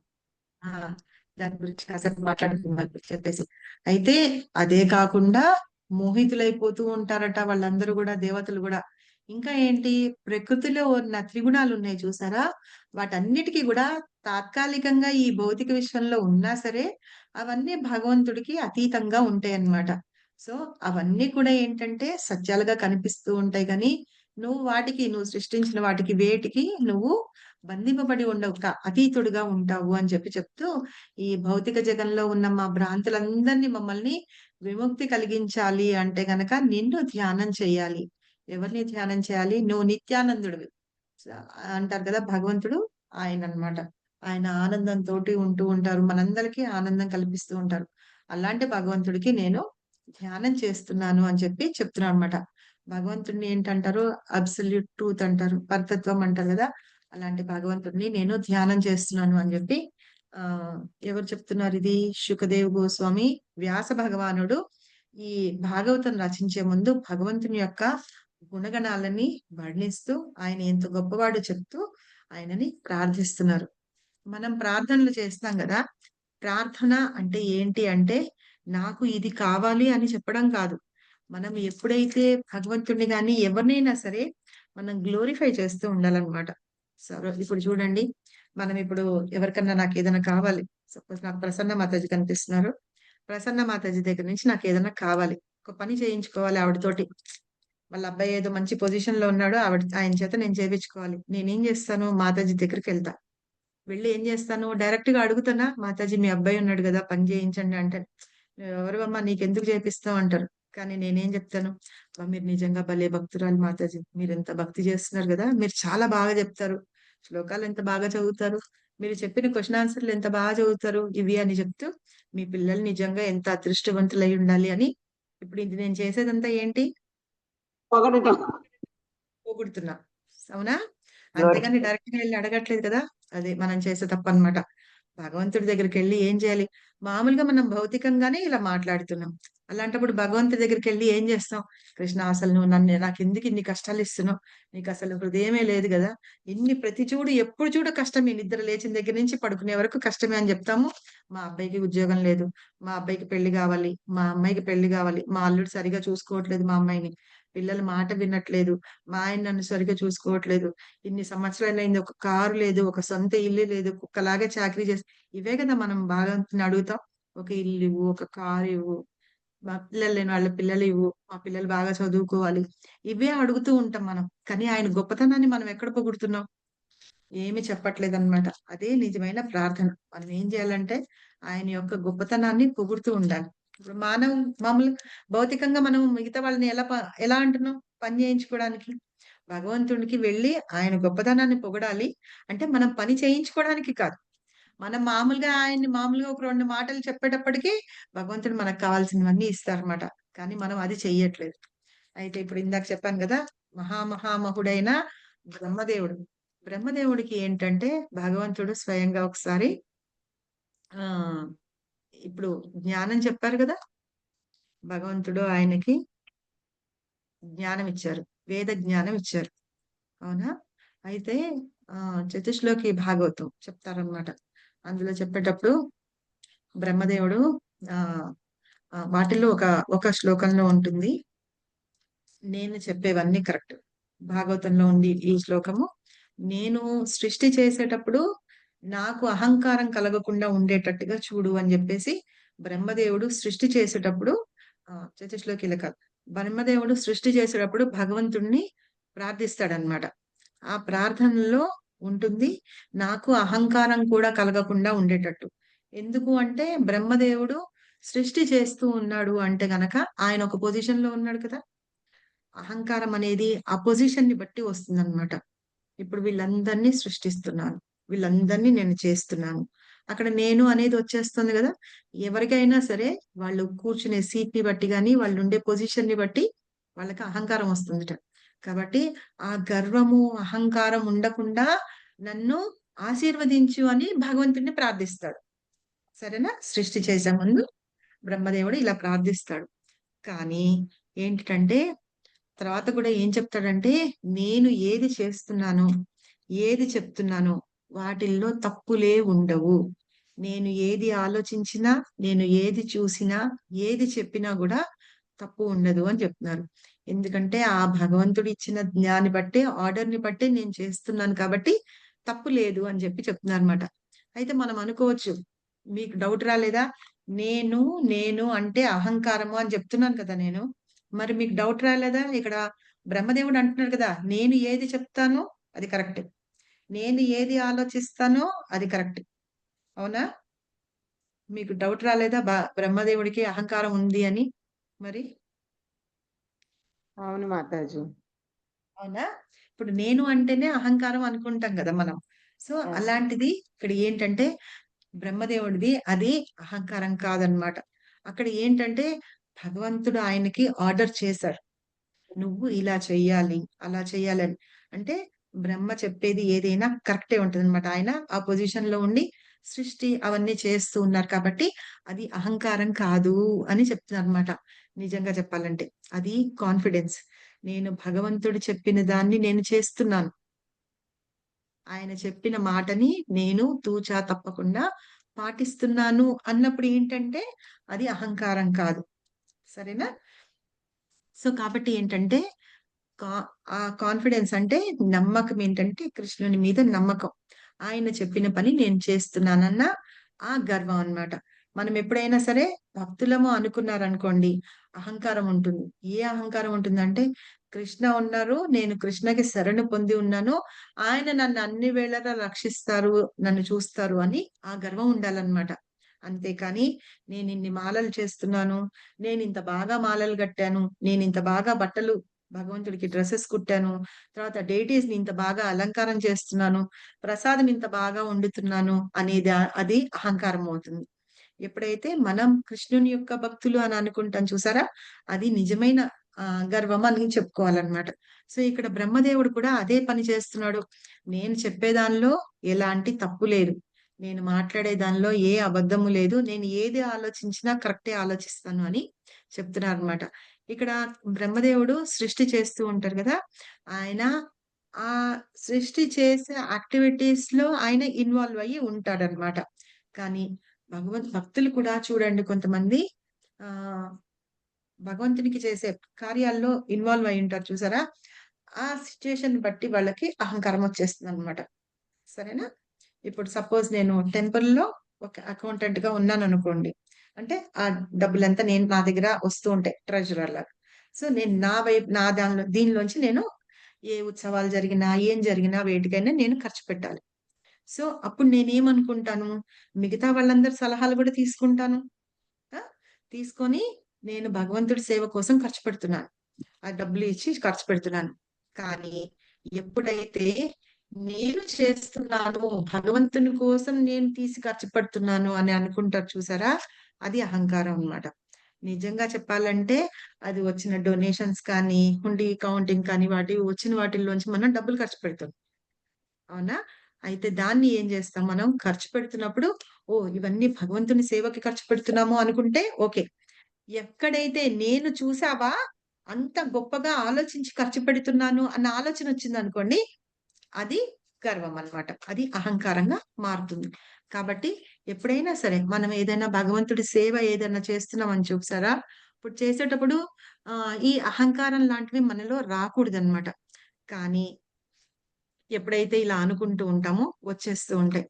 దాని గురించి కాసేపు మాట్లాడుతున్నారు చెప్పేసి. అయితే అదే కాకుండా మోహితులైపోతూ ఉంటారట వాళ్ళందరూ కూడా, దేవతలు కూడా. ఇంకా ఏంటి? ప్రకృతిలో ఉన్న త్రిగుణాలు ఉన్నాయి చూసారా, వాటన్నిటికీ కూడా తాత్కాలికంగా ఈ భౌతిక విశ్వంలో ఉన్నా సరే అవన్నీ భగవంతుడికి అతీతంగా ఉంటాయి అన్నమాట. సో అవన్నీ కూడా ఏంటంటే సత్యాలుగా కనిపిస్తూ ఉంటాయి, కానీ నువ్వు సృష్టించిన వాటికి వేటికి నువ్వు బంధింపబడి ఉండవు, అతీతుడుగా ఉంటావు అని చెప్తూ, ఈ భౌతిక జగంలో ఉన్న మా భ్రాంతులందరినీ మమ్మల్ని విముక్తి కలిగించాలి అంటే గనక నిన్ను ధ్యానం చేయాలి. ఎవరిని ధ్యానం చేయాలి? నువ్వు నిత్యానందుడివి అంటారు కదా భగవంతుడు, ఆయన అన్నమాట. ఆయన ఆనందంతో ఉంటూ ఉంటారు, మనందరికీ ఆనందం కల్పిస్తూ ఉంటారు. అలాంటి భగవంతుడికి నేను ధ్యానం చేస్తున్నాను అని చెప్తున్నాను అనమాట. భగవంతుడిని ఏంటంటారు? అబ్సల్యూట్ ట్రూత్ అంటారు, పరతత్వం అంటారు కదా. అలాంటి భగవంతుడిని నేను ధ్యానం చేస్తున్నాను అని ఎవరు చెప్తున్నారు ఇది? శుకదేవ్ గోస్వామి వ్యాస భగవానుడు ఈ భాగవతం రచించే ముందు భగవంతుని యొక్క గుణగణాలని వర్ణిస్తూ ఆయన ఎంత గొప్పవాడు చెప్తూ ఆయనని ప్రార్థిస్తున్నారు. మనం ప్రార్థనలు చేస్తాం కదా, ప్రార్థన అంటే ఏంటి అంటే నాకు ఇది కావాలి అని చెప్పడం కాదు. మనం ఎప్పుడైతే భగవంతుడిని కానీ ఎవరినైనా సరే మనం గ్లోరిఫై చేస్తూ ఉండాలన్నమాట. సరే ఇప్పుడు చూడండి, మనం ఇప్పుడు ఎవరికన్నా నాకు ఏదైనా కావాలి, సపోజ్ నాకు ప్రసన్న మాతాజీ కనిపిస్తున్నారు, ప్రసన్న మాతాజీ దగ్గర నుంచి నాకు ఏదైనా కావాలి, ఒక పని చేయించుకోవాలి ఆవిడతోటి. వాళ్ళ అబ్బాయి ఏదో మంచి పొజిషన్ లో ఉన్నాడు, ఆయన చేత నేను చేయించుకోవాలి. నేనేం చేస్తాను? మాతాజీ దగ్గరికి వెళ్తా. వెళ్ళి ఏం చేస్తాను? డైరెక్ట్ గా అడుగుతానా, మాతాజీ మీ అబ్బాయి ఉన్నాడు కదా పని చేయించండి అంటే, ఎవరు అమ్మా నీకెందుకు చేపిస్తావు అంటారు. కానీ నేనేం చెప్తాను? మీరు నిజంగా భలే భక్తురాలు మాతాజీ, మీరు ఎంత భక్తి చేస్తున్నారు కదా, మీరు చాలా బాగా చెప్తారు, శ్లోకాలు ఎంత బాగా చదువుతారు, మీరు చెప్పిన క్వశ్చన్ ఆన్సర్లు ఎంత బాగా చదువుతారు, ఇవి అని చెప్తూ మీ పిల్లలు నిజంగా ఎంత అదృష్టవంతులు అయి ఉండాలి అని. ఇప్పుడు ఇది నేను చేసేదంతా ఏంటి? పొగుడుతున్నా, అవునా? అంతేగాని డైరెక్ట్ గా వెళ్ళి అడగట్లేదు కదా. అదే మనం చేసే తప్పు అన్నమాట. భగవంతుడి దగ్గరికి వెళ్ళి ఏం చేయాలి? మామూలుగా మనం భౌతికంగానే ఇలా మాట్లాడుతున్నాం. అలాంటప్పుడు భగవంతుడి దగ్గరికి వెళ్ళి ఏం చేస్తాం? కృష్ణ, అసలు నువ్వు నాకు ఎందుకు ఇన్ని కష్టాలు ఇస్తున్నావు? నీకు అసలు హృదయమే లేదు కదా! ప్రతి చూడు ఎప్పుడు చూడు కష్టమే, నిద్ర లేచిన దగ్గర నుంచి పడుకునే వరకు కష్టమే అని చెప్తాము. మా అబ్బాయికి ఉద్యోగం లేదు, మా అబ్బాయికి పెళ్లి కావాలి, మా అమ్మాయికి పెళ్లి కావాలి, మా అల్లుడు సరిగా చూసుకోవట్లేదు మా అమ్మాయిని, పిల్లల మాట వినట్లేదు, మా ఆయన నన్ను సరిగా చూసుకోవట్లేదు, ఇన్ని సంవత్సరాలైంది, ఒక కారు లేదు, ఒక సొంత ఇల్లు లేదు, కుక్కలాగా చాకరీ చేసి, ఇవే కదా మనం భగవంతుని అడుగుతాం. ఒక ఇల్లు ఇవ్వు, ఒక కారు ఇవ్వు, మా పిల్లలు లేని వాళ్ళ పిల్లలు ఇవ్వు, మా పిల్లలు బాగా చదువుకోవాలి, ఇవే అడుగుతూ ఉంటాం మనం. కానీ ఆయన గొప్పతనాన్ని మనం ఎక్కడ పొగుడుతున్నాం? ఏమి చెప్పట్లేదు అనమాట. అదే నిజమైన ప్రార్థన. మనం ఏం చేయాలంటే ఆయన యొక్క గొప్పతనాన్ని పొగుడుతూ ఉండాలి. ఇప్పుడు మామూలు భౌతికంగా మనం మిగతా వాళ్ళని ఎలా అంటున్నాం పని చేయించుకోవడానికి? భగవంతుడికి వెళ్ళి ఆయన గొప్పతనాన్ని పొగడాలి. అంటే మనం పని చేయించుకోవడానికి కాదు. మనం మామూలుగా ఒక 2 మాటలు చెప్పేటప్పటికి భగవంతుడు మనకు కావాల్సినవన్నీ ఇస్తారన్నమాట. కానీ మనం అది చెయ్యట్లేదు. అయితే ఇప్పుడు ఇందాక చెప్పాను కదా, మహామహుడైన బ్రహ్మదేవుడు. బ్రహ్మదేవుడికి ఏంటంటే భగవంతుడు స్వయంగా ఒకసారి ఆ ఇప్పుడు జ్ఞానం చెప్పారు కదా, భగవంతుడు ఆయనకి జ్ఞానం ఇచ్చారు, వేద జ్ఞానం ఇచ్చారు. అవునా? అయితే చతుశ్లోకి భాగవతం చెప్తారనమాట. అందులో చెప్పేటప్పుడు బ్రహ్మదేవుడు వాటిల్లో ఒక శ్లోకంలో ఉంటుంది, నేను చెప్పేవన్నీ కరెక్ట్. భాగవతంలో ఉంది ఈ శ్లోకము. నేను సృష్టి చేసేటప్పుడు నాకు అహంకారం కలగకుండా ఉండేటట్టుగా చూడు అని చెప్పేసి బ్రహ్మదేవుడు సృష్టి చేసేటప్పుడు చతుశ్లోకిలక బ్రహ్మదేవుడు సృష్టి చేసేటప్పుడు భగవంతుణ్ణి ప్రార్థిస్తాడనమాట. ఆ ప్రార్థనలో ఉంటుంది నాకు అహంకారం కూడా కలగకుండా ఉండేటట్టు. ఎందుకు అంటే బ్రహ్మదేవుడు సృష్టి చేస్తూ ఉన్నాడు అంటే గనక ఆయన ఒక పొజిషన్ లో ఉన్నాడు కదా. అహంకారం అనేది ఆ పొజిషన్ ని బట్టి వస్తుందన్నమాట. ఇప్పుడు వీళ్ళందరినీ సృష్టిస్తున్నాను, వీళ్ళందరినీ నేను చేస్తున్నాను, అక్కడ నేను అనేది వచ్చేస్తుంది కదా. ఎవరికైనా సరే వాళ్ళు కూర్చునే సీట్ ని బట్టి కానీ వాళ్ళు ఉండే పొజిషన్ ని బట్టి వాళ్ళకి అహంకారం వస్తుందిట. కాబట్టి ఆ గర్వము అహంకారం ఉండకుండా నన్ను ఆశీర్వదించు అని భగవంతుడిని ప్రార్థిస్తాడు. సరేనా? సృష్టి చేసే ముందు బ్రహ్మదేవుడు ఇలా ప్రార్థిస్తాడు. కానీ ఏంటంటే తర్వాత కూడా ఏం చెప్తాడంటే నేను ఏది చేస్తున్నానో ఏది చెప్తున్నానో వాటిల్లో తప్పులే ఉండవు. నేను ఏది ఆలోచించినా నేను ఏది చూసినా ఏది చెప్పినా కూడా తప్పు ఉండదు అని చెప్తున్నారు. ఎందుకంటే ఆ భగవంతుడు ఇచ్చిన జ్ఞాన్ని బట్టి ఆర్డర్ ని బట్టి నేను చేస్తున్నాను కాబట్టి తప్పు లేదు అని చెప్తున్నారు అనమాట. అయితే మనం అనుకోవచ్చు, మీకు డౌట్ రాలేదా? నేను అంటే అహంకారము అని చెప్తున్నాను కదా నేను, మరి మీకు డౌట్ రాలేదా? ఇక్కడ బ్రహ్మదేవుడు అంటున్నాడు కదా, నేను ఏది చెప్తానో అది కరెక్ట్, నేను ఏది ఆలోచిస్తానో అది కరెక్ట్. అవునా? మీకు డౌట్ రాలేదా బ్రహ్మదేవుడికి అహంకారం ఉంది అని? మరి అవును మాతాజీ. అవునా? ఇప్పుడు నేను అంటేనే అహంకారం అనుకుంటాం కదా మనం. సో అలాంటిది ఇక్కడ ఏంటంటే బ్రహ్మదేవుడిది అది అహంకారం కాదనమాట. అక్కడ ఏంటంటే భగవంతుడు ఆయనకి ఆర్డర్ చేశారు, నువ్వు ఇలా చెయ్యాలి అలా చెయ్యాలని. అంటే బ్రహ్మ చెప్పేది ఏదైనా కరెక్టే ఉంటుంది అనమాట. ఆయన ఆ పొజిషన్ లో ఉండి సృష్టి అవన్నీ చేస్తూ ఉన్నారు కాబట్టి అది అహంకారం కాదు అని చెప్తున్నారు అనమాట. నిజంగా చెప్పాలంటే అది కాన్ఫిడెన్స్. నేను భగవంతుడు చెప్పిన దాన్ని నేను చేస్తున్నాను, ఆయన చెప్పిన మాటని నేను తూచా తప్పకుండా పాటిస్తున్నాను అన్నప్పుడు ఏంటంటే అది అహంకారం కాదు. సరేనా? సో కాబట్టి ఏంటంటే ఆ కాన్ఫిడెన్స్ అంటే నమ్మకం, ఏంటంటే కృష్ణుని మీద నమ్మకం. ఆయన చెప్పిన పని నేను చేస్తున్నానన్న ఆ గర్వం అన్నమాట. మనం ఎప్పుడైనా సరే భక్తులము అనుకున్నారనుకోండి అహంకారం ఉంటుంది. ఏ అహంకారం ఉంటుందంటే కృష్ణ ఉన్నారు, నేను కృష్ణకి శరణు పొంది ఉన్నాను, ఆయన నన్ను అన్ని వేళలా రక్షిస్తారు, నన్ను చూస్తారు అని ఆ గర్వం ఉండాలన్నమాట. అంతేకాని నేను ఇన్ని మాలలు చేస్తున్నాను, నేను ఇంత బాగా మాలలు కట్టాను, నేను ఇంత బాగా బట్టలు భగవంతుడికి డ్రెస్సెస్ కుట్టాను, తర్వాత డేటీస్ ని ఇంత బాగా అలంకారం చేస్తున్నాను, ప్రసాదం ఇంత బాగా వండుతున్నాను అనేది అది అహంకారం అవుతుంది. ఎప్పుడైతే మనం కృష్ణుని యొక్క భక్తులు అని అనుకుంటాం చూసారా, అది నిజమైన గర్వం అని చెప్పుకోవాలన్నమాట. సో ఇక్కడ బ్రహ్మదేవుడు కూడా అదే పని చేస్తున్నాడు. నేను చెప్పేదానిలో ఎలాంటి తప్పు లేదు, నేను మాట్లాడే దానిలో ఏ అబద్ధము లేదు. నేను ఏది ఆలోచించినా కరెక్టే ఆలోచిస్తాను అని చెప్తున్నారనమాట. ఇక్కడ బ్రహ్మదేవుడు సృష్టి చేస్తూ ఉంటారు కదా! ఆయన ఆ సృష్టి చేసే యాక్టివిటీస్‌లో ఆయన ఇన్వాల్వ్ అయ్యి ఉంటాడనమాట. కానీ భక్తులు కూడా చూడండి కొంతమంది ఆహ్, భగవంతునికి చేసే కార్యాల్లో ఇన్వాల్వ్ అయ్యి ఉంటారు చూసారా? ఆ సిట్యుయేషన్‌ని బట్టి వాళ్ళకి అహంకారం వచ్చేస్తుందనమాట. సరేనా? ఇప్పుడు సపోజ్ నేను టెంపుల్‌లో ఒక అకౌంటెంట్‌గా ఉన్నాననుకోండి. అంటే ఆ డబ్బులంతా నా దగ్గర వస్తూ ఉంటాయి ట్రెజరర్‌లాగా. సో, నేను నా దీనిలోంచి నేను ఏ ఉత్సవాలు జరిగినా, ఏం జరిగినా వేటికైనా నేను ఖర్చు పెట్టాలి. సో, అప్పుడు నేనేమనుకుంటాను, మిగతా వాళ్ళందరి సలహాలు గూడా తీసుకుంటాను. ఆ! తీసుకొని నేను భగవంతుడి సేవ కోసం ఖర్చు పెడుతున్నాను. ఆ డబ్బులు ఇచ్చి ఖర్చు పెడుతున్నాను. కానీ ఎప్పుడైతే నేను చేస్తున్నాను, భగవంతుని కోసం నేను తీసి ఖర్చు పెడుతున్నాను అని అనుకుంటారు చూసారా? అది అహంకారం అన్నమాట. నిజంగా చెప్పాలంటే అది వచ్చిన డొనేషన్స్ కానీ, హుండీ కౌంటింగ్ కానీ వచ్చిన వాటిల్లోంచి మనం డబ్బులు ఖర్చు పెడుతున్నాం. అవునా? అయితే దాన్ని ఏం చేస్తాం మనం ఖర్చు పెడుతున్నప్పుడు, ఓహ్! ఇవన్నీ భగవంతుని సేవకి ఖర్చు పెడుతున్నాము అనుకుంటే ఓకే. ఎక్కడైతే నేను చూసావా అంత గొప్పగా ఆలోచించి ఖర్చు పెడుతున్నాను అన్న ఆలోచన వచ్చిందనుకోండి, అది గర్వం అన్నమాట. అది అహంకారంగా మారుతుంది. కాబట్టి ఎప్పుడైనా సరే మనం ఏదైనా భగవంతుడి సేవ ఏదైనా చేస్తున్నామని చూసారా? ఇప్పుడు చేసేటప్పుడు ఈ అహంకారం లాంటివి మనలో రాకూడదన్నమాట. కానీ ఎప్పుడైతే ఇలా అనుకుంటూ ఉంటామో వచ్చేస్తూ ఉంటాయి.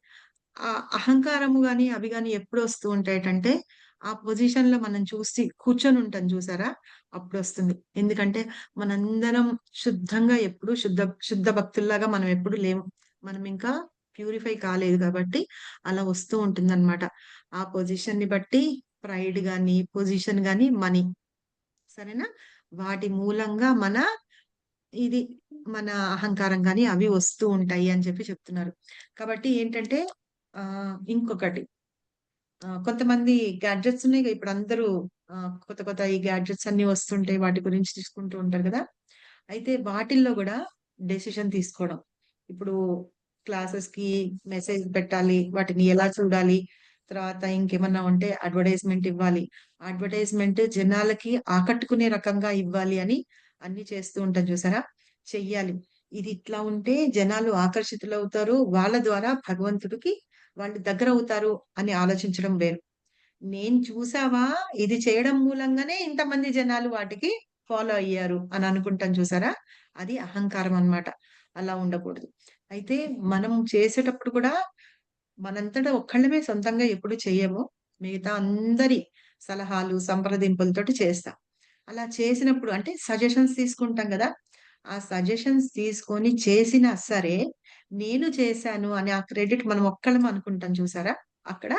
ఆ అహంకారము గాని, అవి గాని ఎప్పుడొస్తూ ఉంటాయటంటే, ఆ పొజిషన్‌లో మనం చూసి కూర్చొనుంటాం చూసారా? అప్పుడొస్తుంది. ఎందుకంటే, మనందరం శుద్ధంగా ఎప్పుడు శుద్ధ భక్తుల్లాగా మనం ఎప్పుడు లేము. మనం ఇంకా ప్యూరిఫై కాలేదు కాబట్టి, అలా వస్తూ ఉంటుందనమాట. ఆ పొజిషన్‌ని బట్టి ప్రైడ్ గాని, పొజిషన్ గాని, మనీ. సరేనా? వాటి మూలంగా ఇది మన అహంకారం గాని అవి వస్తూ ఉంటాయి అని చెప్పి చెప్తున్నారు. కాబట్టి ఏంటంటే ఇంకొకటి కొంతమంది గ్యాడ్జెట్స్ ఉన్నాయిగా ఇప్పుడు అందరూ కొత్త కొత్త ఈ గ్యాడ్జెట్స్ అన్నీ వస్తుంటాయి. వాటి గురించి తీసుకుంటూ ఉంటారు గదా! అయితే వాటిల్లో గూడా డెసిషన్ తీసుకోవడం. ఇప్పుడు క్లాసెస్‌కి మెసేజ్ పెట్టాలి. వాటిని ఎలా చూడాలి? తర్వాత ఇంకేమన్నా ఉంటే అడ్వర్టైజ్‌మెంట్ ఇవ్వాలి. అడ్వర్టైజ్‌మెంట్ జనాలకి ఆకట్టుకునే రకంగా ఇవ్వాలి అని అన్నీ చేస్తూ ఉంటాం చూసారా? చెయ్యాలి. ఇది ఇట్లా ఉంటే జనాలు ఆకర్షితులవుతారు. వాళ్ళ ద్వారా భగవంతుడికి వాళ్ళు దగ్గరవుతారు అని ఆలోచించడం వేరు. నేను చూసావా ఇది చేయడం మూలంగానే ఇంతమంది జనాలు వాటికి ఫాలో అయ్యారు అని అనుకుంటాం చూసారా? అది అహంకారం అన్నమాట. అలా ఉండకూడదు. అయితే మనం చేసేటప్పుడు కూడా మనంతట ఒక్కళ్ళమే సొంతంగా ఎప్పుడు చెయ్యము. మిగతా అందరి సలహాలు, సంప్రదింపులతోటి చేస్తాం. అలా చేసినప్పుడు అంటే సజెషన్స్ తీసుకుంటాం గదా! ఆ సజెషన్స్ తీసుకొని చేసినా సరే, నేను చేశాను అని ఆ క్రెడిట్ మనం ఒక్కళ్ళం అనుకుంటాం చూసారా? అక్కడ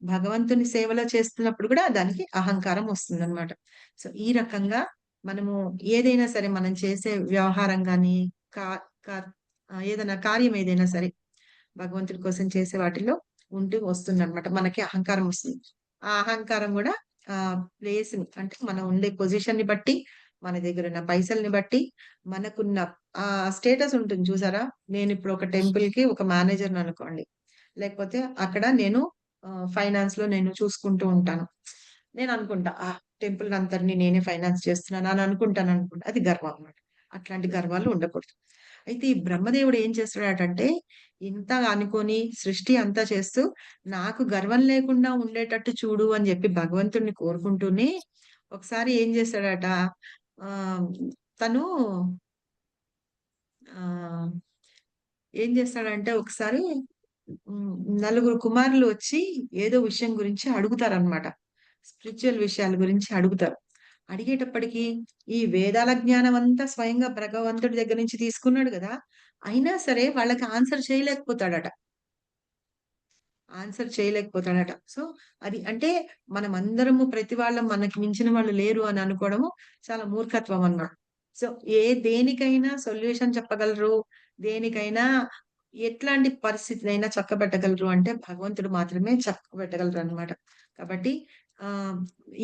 భగవంతుని సేవలో చేస్తున్నప్పుడు గూడా దానికి అహంకారం వస్తుందన్నమాట. సో, ఈ రకంగా మనము ఏదైనా సరే మనం చేసే వ్యవహారం గాని, కా కా ఏదైనా కార్యం ఏదైనా సరే భగవంతుడి కోసం చేసే వాటిల్లో ఉంటూ వస్తుందన్నమాట. మనకి అహంకారం వస్తుంది. ఆ అహంకారం గూడా ప్లేస్‌ని అంటే మనం ఉండే పొజిషన్‌ని బట్టి, మన దగ్గరున్న పైసల్ని బట్టి, మనకున్న స్టేటస్ ఉంటుంది చూసారా? నేనిప్పుడు ఒక టెంపుల్‌కి ఒక మేనేజర్‌ననుకోండి. లేకపోతే అక్కడ నేను ఫైనాన్స్‌లో నేను చూసుకుంటూ ఉంటాను. నేననుకుంటా, టెంపుల్‌నంతటిని నేనే ఫైనాన్స్ చేస్తున్నాను అని అనుకుంటాననుకోండి. అది గర్వం అన్నమాట. అట్లాంటి గర్వాలు ఉండకూడదు. అయితే ఈ బ్రహ్మదేవుడు ఏం చేస్తున్నాడటంటే, ఇంత అనుకోని సృష్టి అంతా చేస్తూ, నాకు గర్వం లేకుండా ఉండేటట్టు చూడు అని జెప్పి భగవంతుడిని కోరుకుంటూనే, ఒకసారి ఏం చేశాడట, ఆహ్, తను ఆహ్, ఏం చేస్తాడంటే ఒకసారి హ్మ్. నలుగురు కుమారులు వచ్చి ఏదో విషయం గురించి అడుగుతారనమాట. స్పిరిచ్యువల్ విషయాల గురించి అడుగుతారు. అడిగేటప్పటికి ఈ వేదాల జ్ఞానం అంతా స్వయంగా భగవంతుడి దగ్గర నుంచి తీసుకున్నాడు గదా! అయినా సరే వాళ్ళకి ఆన్సర్ చేయలేకపోతాడట. ఆన్సర్ చేయలేకపోతాడట. సో, అది అంటే మనమందరము ప్రతి వాళ్ళం మనకి మించిన వాళ్ళు లేరు అని అనుకోవడము చాలా మూర్ఖత్వం అన్నమాట. సో, దేనికైనా సొల్యూషన్ చెప్పగలరు. దేనికైనా ఎట్లాంటి పరిస్థితినైనా చక్కబెట్టగలరు అంటే భగవంతుడు మాత్రమే చక్కబెట్టగలరనమాట. కాబట్టి ఆహ్,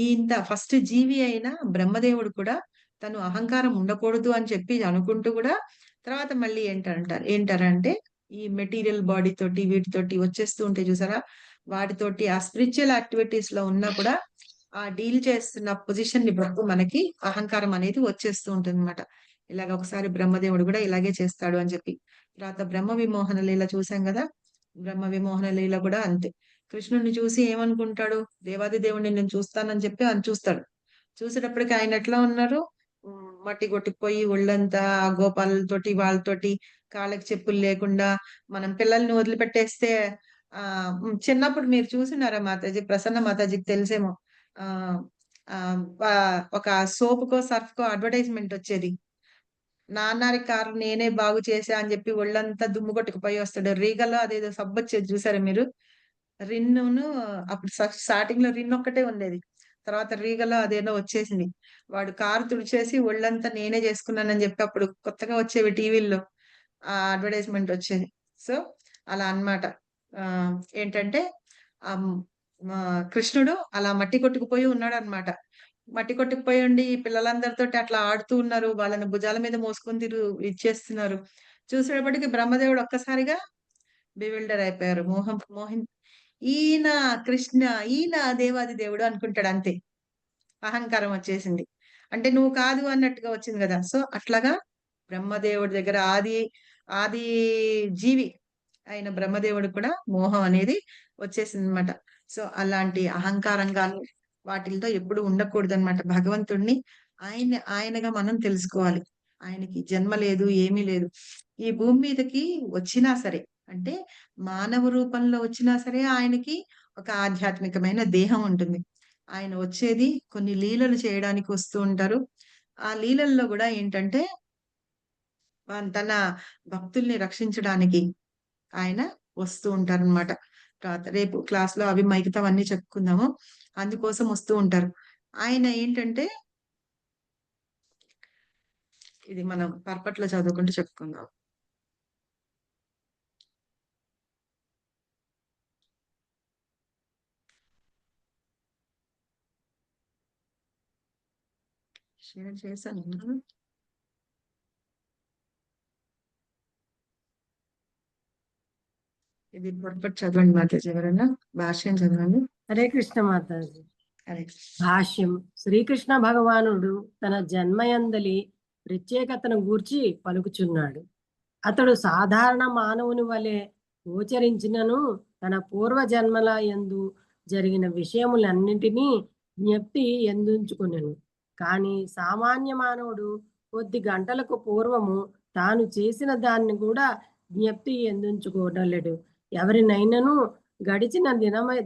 ఇంత ఫస్ట్ జీవి అయిన బ్రహ్మదేవుడు కూడా తను అహంకారం ఉండకూడదు అని చెప్పి అనుకుంటూ గూడా తర్వాత మళ్ళీ ఏంటంటారంటే ఈ మెటీరియల్ బాడీ తోటి వీటితోటి వచ్చేస్తూ ఉంటాయి చూసారా, వాటితోటి ఆ స్పిరిచువల్ యాక్టివిటీస్ లో ఉన్నా కూడా ఆ డీల్ చేస్తున్న పొజిషన్ ని బట్టి మనకి అహంకారం అనేది వచ్చేస్తూ ఉంటుంది అనమాట. ఇలాగ ఒకసారి బ్రహ్మదేవుడు కూడా ఇలాగే చేస్తాడు అని చెప్పి. తర్వాత బ్రహ్మ విమోహన లీల చూసాం కదా, బ్రహ్మ విమోహన లీల కూడా అంతే. కృష్ణుడిని చూసి ఏమనుకుంటాడు, దేవాది దేవుడిని నేను చూస్తానని చెప్పి ఆయన చూస్తాడు. చూసేటప్పటికి ఆయన ఎట్లా ఉన్నారు, మట్టి కొట్టుకుపోయి ఒళ్ళంతా గోపాలతోటి వాళ్ళతోటి కాళ్ళకి చెప్పులు లేకుండా. మనం పిల్లల్ని వదిలిపెట్టేస్తే చిన్నప్పుడు మీరు చూసినారా మాతాజీ, ప్రసన్న మాతాజీకి తెలిసేమో, ఆ ఒక సోపుకో సర్ఫ్కో అడ్వర్టైజ్మెంట్ వచ్చేది, నాన్నారి కారు నేనే బాగు చేసా అని చెప్పి ఒళ్ళంతా దుమ్ము కొట్టుకుపోయి వస్తాడు. రీగలో అదేదో సబ్బు వచ్చేది చూసారా మీరు, రిన్నును. అప్పుడు స్టార్టింగ్ లో రిన్ ఒక్కటే ఉండేది, తర్వాత రీగలో అదేదో వచ్చేసింది. వాడు కారు తుడిచేసి ఒళ్ళంతా నేనే చేసుకున్నానని చెప్పి అప్పుడు కొత్తగా వచ్చేవి టీవీల్లో ఆ అడ్వర్టైజ్మెంట్ వచ్చేది. సో అలా అన్నమాట. ఏంటంటే ఆ కృష్ణుడు అలా మట్టి కొట్టుకుపోయి ఉన్నాడు అనమాట. మట్టి కొట్టుకుపోయి ఉండి పిల్లలందరితో అట్లా ఆడుతూ ఉన్నారు, వాళ్ళని భుజాల మీద మోసుకొని ఇచ్చేస్తున్నారు. చూసేటప్పటికి బ్రహ్మదేవుడు ఒక్కసారిగా బివిల్డర్ అయిపోయారు, ఈయన కృష్ణ, ఈయన దేవాది దేవుడు అనుకుంటాడు అంతే. అహంకారం వచ్చేసింది, అంటే నువ్వు కాదు అన్నట్టుగా వచ్చింది కదా. సో అట్లాగా బ్రహ్మదేవుడి దగ్గర ఆది జీవి అయిన బ్రహ్మదేవుడు కూడా మోహం అనేది వచ్చేసింది అనమాట. సో అలాంటి అహంకారంగాను వాటితో ఎప్పుడు ఉండకూడదు అనమాట. భగవంతుడిని ఆయనగా మనం తెలుసుకోవాలి. ఆయనకి జన్మ లేదు, ఏమీ లేదు. ఈ భూమి మీదకి వచ్చినా సరే, అంటే మానవ రూపంలో వచ్చినా సరే ఆయనకి ఒక ఆధ్యాత్మికమైన దేహం ఉంటుంది. ఆయన వచ్చేది కొన్ని లీలలు చేయడానికి వస్తూ ఉంటారు. ఆ లీలల్లో కూడా ఏంటంటే తన భక్తుల్ని రక్షించడానికి ఆయన వస్తూ ఉంటారన్నమాట. రేపు క్లాస్ లో అవి మిగతావన్నీ చెప్పుకుందాము, అందుకోసం వస్తూ ఉంటారు. ఆయన ఏంటంటే, ఇది మనం పర్పట్లో చదువుకుంటూ చెప్పుకుందాం. షేర్ చేశాను. ఇది పర్పట్ చదవండి మాతాజీ, ఎవరైనా భాష్యం చదవండి. హరే కృష్ణ మాతాజీ. హరే భాష్యం. శ్రీకృష్ణ భగవానుడు తన జన్మయందలి ప్రత్యేకతను గూర్చి పలుకుచున్నాడు. అతడు సాధారణ మానవుని వలె గోచరించినను తన పూర్వ జన్మల యందు జరిగిన విషయములన్నింటినీ జ్ఞప్తి ఎందుంచుకొనెను. కానీ సామాన్య మానవుడు కొద్ది గంటలకు పూర్వము తాను చేసిన దాన్ని కూడా జ్ఞప్తి ఎందుంచుకోనలేడు. ఎవరినైనను గడిచిన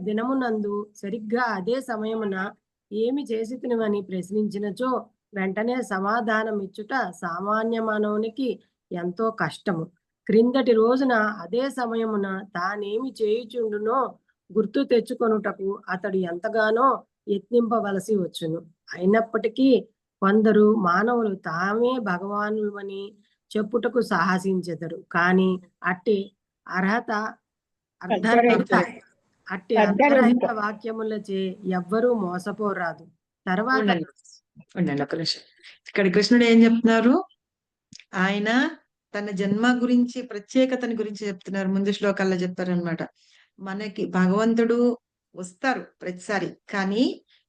దినమునందు సరిగ్గా అదే సమయమున ఏమి చేసి తినవని ప్రశ్నించినచో వెంటనే సమాధానం ఇచ్చుట సామాన్య మానవునికి ఎంతో కష్టము. క్రిందటి రోజున అదే సమయమున తానేమి చేయుచుండునో గుర్తు తెచ్చుకొనుటకు అతడు ఎంతగానో యత్నింపవలసి వచ్చును. అయినప్పటికీ కొందరు మానవులు తామే భగవానుమని చెప్పుటకు సాహసించెదరు. కానీ అట్టి అర్ధరహిత వాక్యములచే ఎవ్వరూ మోసపోరాదు. తర్వాత ఉండండి ఒక నిమిషం. ఇక్కడ కృష్ణుడు ఏం చెప్తున్నారు, ఆయన తన జన్మ గురించి ప్రత్యేకతని గురించి చెప్తున్నారు. ముందు శ్లోకాల్లో చెప్పారనమాట. మనకి భగవంతుడు వస్తారు ప్రతిసారి, కానీ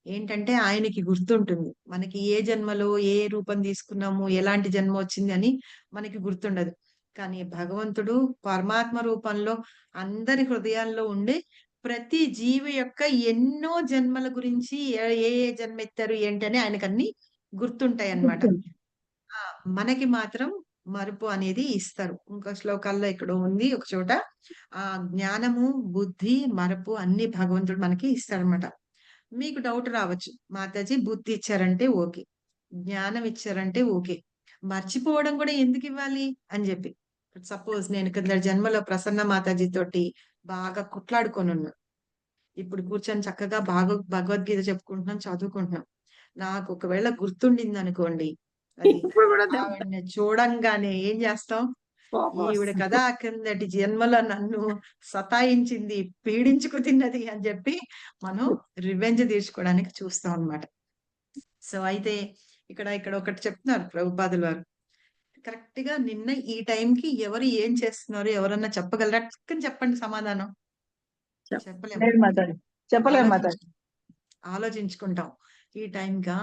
ఏంటంటే ఆయనకి గుర్తుంటుంది. మనకి ఏ జన్మలో ఏ రూపం తీసుకున్నాము, ఎలాంటి జన్మ వచ్చింది అని మనకి గుర్తుండదు. కానీ భగవంతుడు పరమాత్మ రూపంలో అందరి హృదయాల్లో ఉండి ప్రతి జీవి యొక్క ఎన్నో జన్మల గురించి ఏ జన్మ ఎత్తారు ఏంటని ఆయనకు అన్ని గుర్తుంటాయి అన్నమాట. మనకి మాత్రం మరుపు అనేది ఇస్తారు. ఇంకో శ్లోకాల్లో ఇక్కడ ఉంది ఒక చోట, ఆ జ్ఞానము, బుద్ధి, మరపు అన్ని భగవంతుడు మనకి ఇస్తాడనమాట. మీకు డౌట్ రావచ్చు, మాతాజీ బుద్ధి ఇచ్చారంటే ఓకే, జ్ఞానం ఇచ్చారంటే ఓకే, మర్చిపోవడం కూడా ఎందుకు ఇవ్వాలి అని చెప్పి. సపోజ్ నేను కింద జన్మలో ప్రసన్న మాతాజీ తోటి బాగా కొట్లాడుకొని ఉన్నా, ఇప్పుడు కూర్చొని చక్కగా బాగా భగవద్గీత చెప్పుకుంటున్నాం, చదువుకుంటున్నాం. నాకు ఒకవేళ గుర్తుండింది అనుకోండి, అది ఆవిడని చూడంగానే ఏం చేస్తాం, ఈవిడ కదా కిందటి జన్మలో నన్ను సతాయించింది, పీడించుకు తిన్నది అని చెప్పి మనం రివెంజ్ తీర్చుకోవడానికి చూస్తాం అన్నమాట. సో అయితే ఇక్కడ ఒకటి చెప్తున్నారు ప్రభుపాదుల వారు, కరెక్ట్ గా నిన్న ఈ టైంకి ఎవరు ఏం చేస్తున్నారు ఎవరన్నా చెప్పగలరా? టక్కని చెప్పండి సమాధానం. చెప్పలేము. లేదు మాతాజీ, చెప్పలేము మాతాజీ. ఆలోచించుకుంటాం ఈ టైంగా.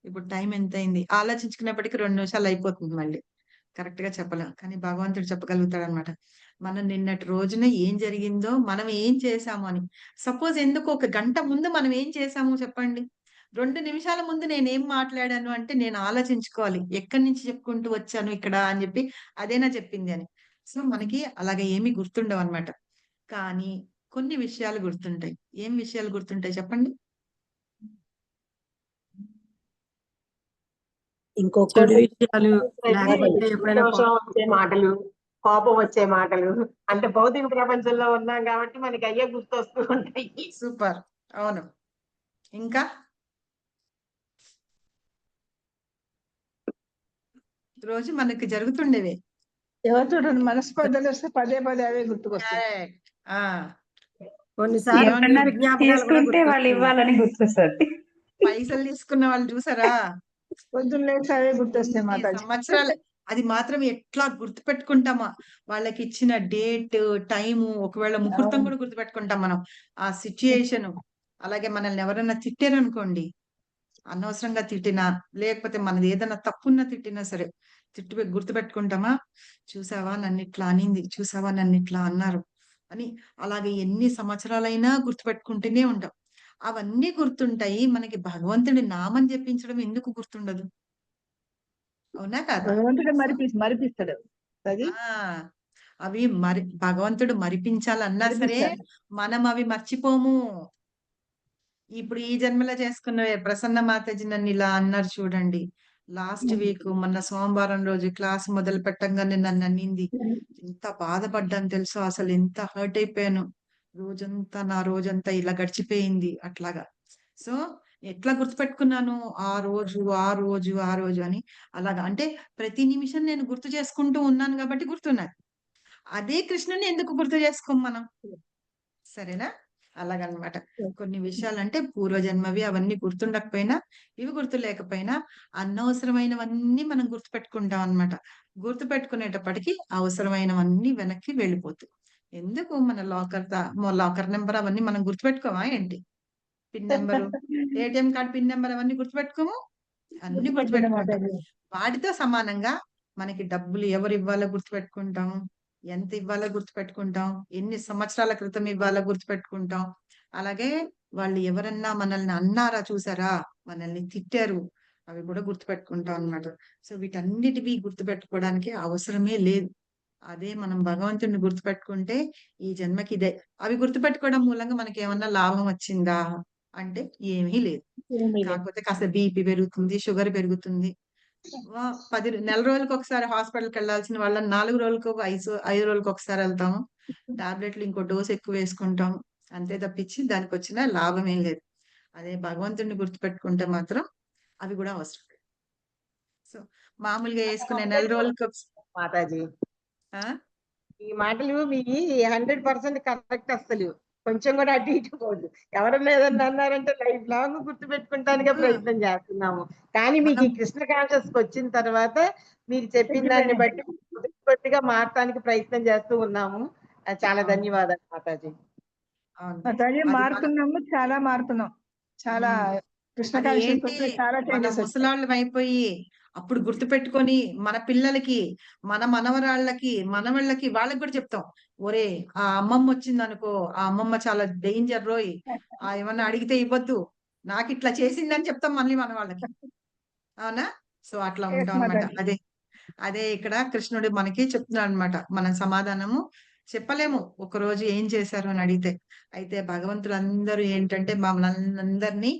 ఇప్పుడు టైం ఎంత అయింది ఆలోచించుకునేప్పటికీ 2 నిమిషాలు అయిపోతుంది. మళ్ళీ కరెక్ట్ గా చెప్పలేం, కానీ భగవంతుడు చెప్పగలుగుతాడు అనమాట. మనం నిన్నటి రోజున ఏం జరిగిందో, మనం ఏం చేసాము అని. సపోజ్ ఎందుకు ఒక గంట ముందు మనం ఏం చేసాము చెప్పండి. 2 నిమిషాల ముందు నేనేం మాట్లాడాను అంటే నేను ఆలోచించుకోవాలి, ఎక్కడి నుంచి చెప్పుకుంటూ వచ్చాను ఇక్కడ అని చెప్పి అదేనా చెప్పింది అని. సో మనకి అలాగే ఏమీ గుర్తుండవు అనమాట. కానీ కొన్ని విషయాలు గుర్తుంటాయి. ఏం విషయాలు గుర్తుంటాయి చెప్పండి? చెడు విషయాలు, లేకపోతే ఎప్పుడైనా దోషం వచ్చే మాటలు, కోపం వచ్చే మాటలు, అంటే భౌతిక ప్రపంచంలో ఉన్నాం కాబట్టి మనకి అయ్యే గుర్తొస్తూ ఉంటాయి. సూపర్, అవును. ఇంకా రోజు మనకి జరుగుతుండేవే. ఎవరు చూడండి మనస్పర్ధలు వస్తే పదే పదే అవే గుర్తుకొస్తాయి. Correct. ఆ కొన్నిసార్లు ఏమన్నా జ్ఞాపకాలు కూడా తీసుకుంటే వాళ్ళు గుర్తొస్తాయి. ఇవ్వాలని గుర్తొస్తుంది. పైసలు తీసుకున్న వాళ్ళు చూసారా? పొద్దున్న లేచి అవే గుర్తొస్తాయి ఈ మాతాజీ. సంవత్సరాలు అది మాత్రం ఎట్లా గుర్తు పెట్టుకుంటామా? వాళ్ళకి ఇచ్చిన డేట్, టైము, ఒకవేళ ముహూర్తం కూడా గుర్తు పెట్టుకుంటాం మనం. ఆ సిచ్యుయేషన్. అలాగే మనల్ని ఎవరైనా తిట్టారనుకోండి, అనవసరంగా తిట్టినా, లేకపోతే మనది ఏదైనా తప్పున్నా తిట్టినా సరే గుర్తు పెట్టుకుంటామా? చూసావా నన్ను ఇట్లా అనింది, చూసావా నన్ను ఇట్లా అన్నారు అని. అలాగే ఎన్ని సంవత్సరాలైనా గుర్తు పెట్టుకుంటూనే ఉంటాం. అవన్నీ గుర్తుంటాయి. మనకి భగవంతుడి నామం జపించడం ఎందుకు గుర్తుండదు? అవునా కాదా? భగవంతుడే మరిపిస్తాడు అది. అవి భగవంతుడు మరిపించాలన్నా సరే మనం అవి మర్చిపోము. ఇప్పుడు ఈ జన్మలో చేసుకున్నవే. ప్రసన్న మాతాజీ నన్ను ఇలా అన్నారు చూడండి. లాస్ట్ వీక్ మొన్న సోమవారం రోజు క్లాస్ మొదలు పెట్టంగానే నన్ను అన్నింది. ఎంత బాధపడ్డాను తెలుసా? అసలు ఎంత హర్ట్ అయిపోయాను. నా రోజంతా ఇలా గడిచిపోయింది అట్లాగా. సో ఎట్లా గుర్తుపెట్టుకున్నాను? ఆ రోజు అని. అలాగా అంటే ప్రతి నిమిషం నేను గుర్తు చేసుకుంటూ ఉన్నాను కాబట్టి గుర్తున్నది. అదే కృష్ణుని ఎందుకు గుర్తు చేసుకోం మనం? సరేనా? అలాగనమాట. కొన్ని విషయాలంటే పూర్వజన్మవి అవన్నీ గుర్తుండకపోయినా, ఇవి గుర్తు లేకపోయినా అనవసరమైనవన్నీ మనం గుర్తుపెట్టుకుంటాం అనమాట. గుర్తుపెట్టుకునేటప్పటికి అవసరమైనవన్నీ వెనక్కి వెళ్ళిపోతాయి. ఎందుకు మన లాకర్ నెంబర్ అవన్నీ మనం గుర్తుపెట్టుకోమా ఏంటి? Pin number, ATM card pin number అవన్నీ గుర్తుపెట్టుకోము? అన్ని గుర్తుపెట్టుకుంటాం. వాటితో సమానంగా మనకి డబ్బులు ఎవరు ఇవ్వాలో గుర్తుపెట్టుకుంటాము, ఎంత ఇవ్వాలో గుర్తుపెట్టుకుంటాం, ఎన్ని సంవత్సరాల క్రితం ఇవ్వాలో గుర్తుపెట్టుకుంటాం. అలాగే వాళ్ళు ఎవరన్నా మనల్ని అన్నారా చూసారా, మనల్ని తిట్టారు, అవి కూడా గుర్తుపెట్టుకుంటాం అన్నమాట. సో వీటన్నిటివి గుర్తుపెట్టుకోవడానికి అవసరమే లేదు. అదే మనం భగవంతుడిని గుర్తుపెట్టుకుంటే ఈ జన్మకి ఇదే. అవి గుర్తుపెట్టుకోవడం మూలంగా మనకి ఏమన్నా లాభం వచ్చిందా అంటే ఏమీ లేదు. కాకపోతే కాస్త బీపీ పెరుగుతుంది, షుగర్ పెరుగుతుంది. నెల రోజులకు ఒకసారి హాస్పిటల్కి వెళ్ళాల్సిన వాళ్ళ 4 రోజులకు 5 రోజులకు ఒకసారి వెళ్తాము. టాబ్లెట్లు ఇంకో డోస్ ఎక్కువ వేసుకుంటాం. అంతే తప్పించి దానికి వచ్చిన లాభం ఏం లేదు. అదే భగవంతుడిని గుర్తుపెట్టుకుంటే మాత్రం అవి కూడా అవసరం. సో మామూలుగా వేసుకునే నెల రోజులకు మాతాజీ ఆ ఈ మాటలు మీ 100% కరెక్ట్. అసలు కొంచెం కూడా అటు ఇటు పోదు. ఎవరన్నా ఏదన్నా అన్నారంటే లైఫ్ లాంగ్ గుర్తు పెట్టుకుంటానికే ప్రయత్నం చేస్తున్నాము. కానీ మీకు ఈ కృష్ణ కాన్షియస్ వచ్చిన తర్వాత మీరు చెప్పిన దాన్ని బట్టి కొద్దిగా మారటానికి ప్రయత్నం చేస్తూ ఉన్నాము. చాలా ధన్యవాదాలు మాతాజీ. మాతాజీ మారుతున్నాము, చాలా మారుతున్నాం. చాలా కృష్ణ కాన్షియస్ చాలా మన చేంజెస్ వచ్చాయి. ముసలాళ్ళం అయిపోయి అప్పుడు గుర్తు పెట్టుకొని మన పిల్లలకి, మన మనవరాళ్ళకి, మనవళ్ళకి వాళ్ళకి కూడా చెప్తాం. ఒరే ఆ అమ్మమ్మ వచ్చింది అనుకో, ఆ అమ్మమ్మ చాలా డేంజర్ రోయ్, ఏమన్నా అడిగితే ఇవ్వద్దు, నాకు ఇట్లా చేసిందని చెప్తాం మళ్ళీ మన వాళ్ళకి. అవునా? సో అట్లా ఉంటాం అన్నమాట. అదే ఇక్కడ కృష్ణుడు మనకి చెప్తున్నాడు అనమాట. మన సమాధానము చెప్పలేము ఒక రోజు ఏం చేశారు అని అడిగితే. అయితే భగవంతులు అందరూ ఏంటంటే మమ్మల్ని అందరినీ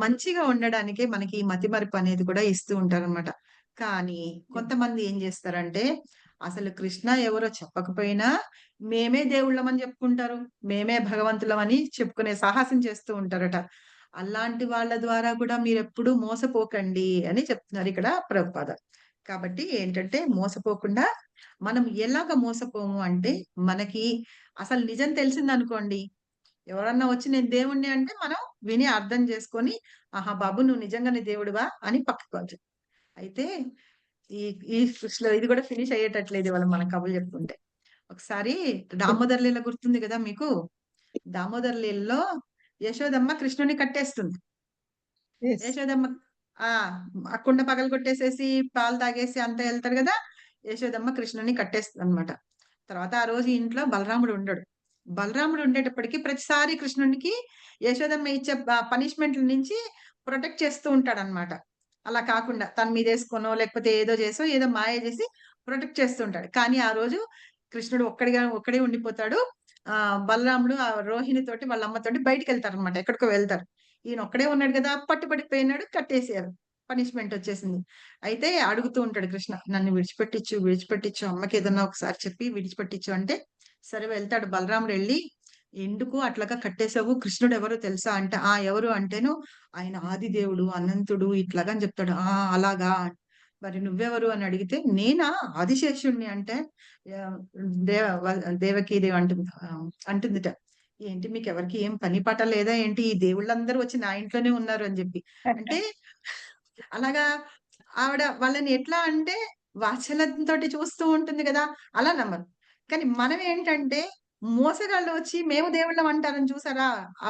మంచిగా ఉండడానికి మనకి ఈ మతిమరుపు అనేది కూడా ఇస్తూ ఉంటారన్నమాట. కానీ కొంతమంది ఏం చేస్తారంటే అసలు కృష్ణ ఎవరో చెప్పకపోయినా మేమే దేవుళ్ళమని చెప్పుకుంటారు, మేమే భగవంతులమని చెప్పుకునే సాహసం చేస్తూ ఉంటారట. అలాంటి వాళ్ళ ద్వారా కూడా మీరెప్పుడు మోసపోకండి అని చెప్తున్నారు ఇక్కడ ప్రభుపాద. కాబట్టి ఏంటంటే మోసపోకుండా మనం ఎలాగ మోసపోము అంటే, మనకి అసలు నిజం తెలిసిందనుకోండి, ఎవరన్నా వచ్చి నేను దేవుణ్ణి అంటే మనం విని అర్థం చేసుకొని, ఆహా బాబు నువ్వు నిజంగానే దేవుడివా అని పక్కకోవచ్చు. అయితే ఈ ఈ సృష్టిలో ఇది కూడా ఫినిష్ అయ్యేటట్లేదు ఇవాళ మన కబులు చెప్పుకుంటే. ఒకసారి దామోదర్ లీల గుర్తుంది కదా మీకు? దామోదర్ లీలలో యశోదమ్మ కృష్ణుని కట్టేస్తుంది. యశోదమ్మ ఆ కుండ పగలు కొట్టేసేసి పాలు తాగేసి అంతా వెళ్తారు కదా, యశోదమ్మ కృష్ణుని కట్టేస్తుంది అనమాట. తర్వాత ఆ రోజు ఇంట్లో బలరాముడు ఉండడు. బలరాముడు ఉండేటప్పటికి ప్రతిసారి కృష్ణునికి యశోదమ్మ ఇచ్చే పనిష్మెంట్ల నుంచి ప్రొటెక్ట్ చేస్తూ ఉంటాడు అనమాట. అలా కాకుండా తన మీద వేసుకోనో లేకపోతే ఏదో చేసో ఏదో మాయ చేసి ప్రొటెక్ట్ చేస్తూ ఉంటాడు. కానీ ఆ రోజు కృష్ణుడు ఒక్కడే ఉండిపోతాడు. బలరాముడు ఆ రోహిణి తోటి వాళ్ళ అమ్మతోటి బయటికి వెళ్తారు అనమాట, ఎక్కడికో వెళ్తారు. ఈయన ఒక్కడే ఉన్నాడు కదా, పట్టుబడిపోయినాడు, కట్టేసారు, పనిష్మెంట్ వచ్చేసింది. అయితే అడుగుతూ ఉంటాడు కృష్ణ, నన్ను విడిచిపెట్టించు, అమ్మకి ఏదన్నా ఒకసారి చెప్పి విడిచిపెట్టించు అంటే, సరే వెళ్తాడు బలరాముడు. వెళ్ళి ఎందుకు అట్లాగా కట్టేశావు, కృష్ణుడు ఎవరో తెలుసా అంటే, ఎవరు అంటేను ఆయన ఆదిదేవుడు అనంతుడు ఇట్లాగా అని చెప్తాడు. అలాగా, మరి నువ్వెవరు అని అడిగితే, నేనా ఆదిశేషుణ్ణి అంటే దేవకీదేవి అంటుందిట, ఏంటి మీకు ఎవరికి ఏం పని పాట లేదా ఏంటి, ఈ దేవుళ్ళందరూ వచ్చి నా ఇంట్లోనే ఉన్నారు అని చెప్పి. అంటే అలాగా ఆవిడ వాళ్ళని ఎట్లా అంటే వాత్సల్యంతో చూస్తూ ఉంటుంది కదా, అలా నమ్మరు. కానీ మనం ఏంటంటే మోసగాళ్ళు వచ్చి మేము దేవుళ్ళం అంటారని చూసారా, ఆ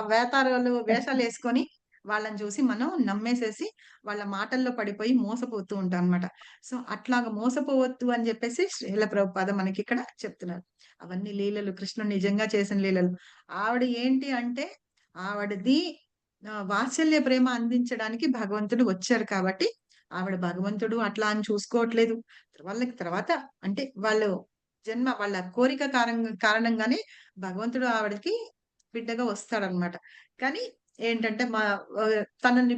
వేషాలు వేసుకొని వాళ్ళని చూసి మనం నమ్మేసేసి వాళ్ళ మాటల్లో పడిపోయి మోసపోతూ ఉంటాం అనమాట. సో అట్లాగా మోసపోవద్దు అని చెప్పేసి శ్రీల ప్రభుపాద మనకి ఇక్కడ చెప్తున్నారు. అవన్నీ లీలలు, కృష్ణుడు నిజంగా చేసిన లీలలు. ఆవిడ ఏంటి అంటే ఆవిడది వాత్సల్య ప్రేమ అందించడానికి భగవంతుడు వచ్చారు కాబట్టి ఆవిడ భగవంతుడు అట్లా అని చూసుకోవట్లేదు. వాళ్ళకి తర్వాత అంటే వాళ్ళు జన్మ వాళ్ళ కోరిక కారణంగానే భగవంతుడు ఆవిడకి బిడ్డగా వస్తాడనమాట. కానీ ఏంటంటే తనని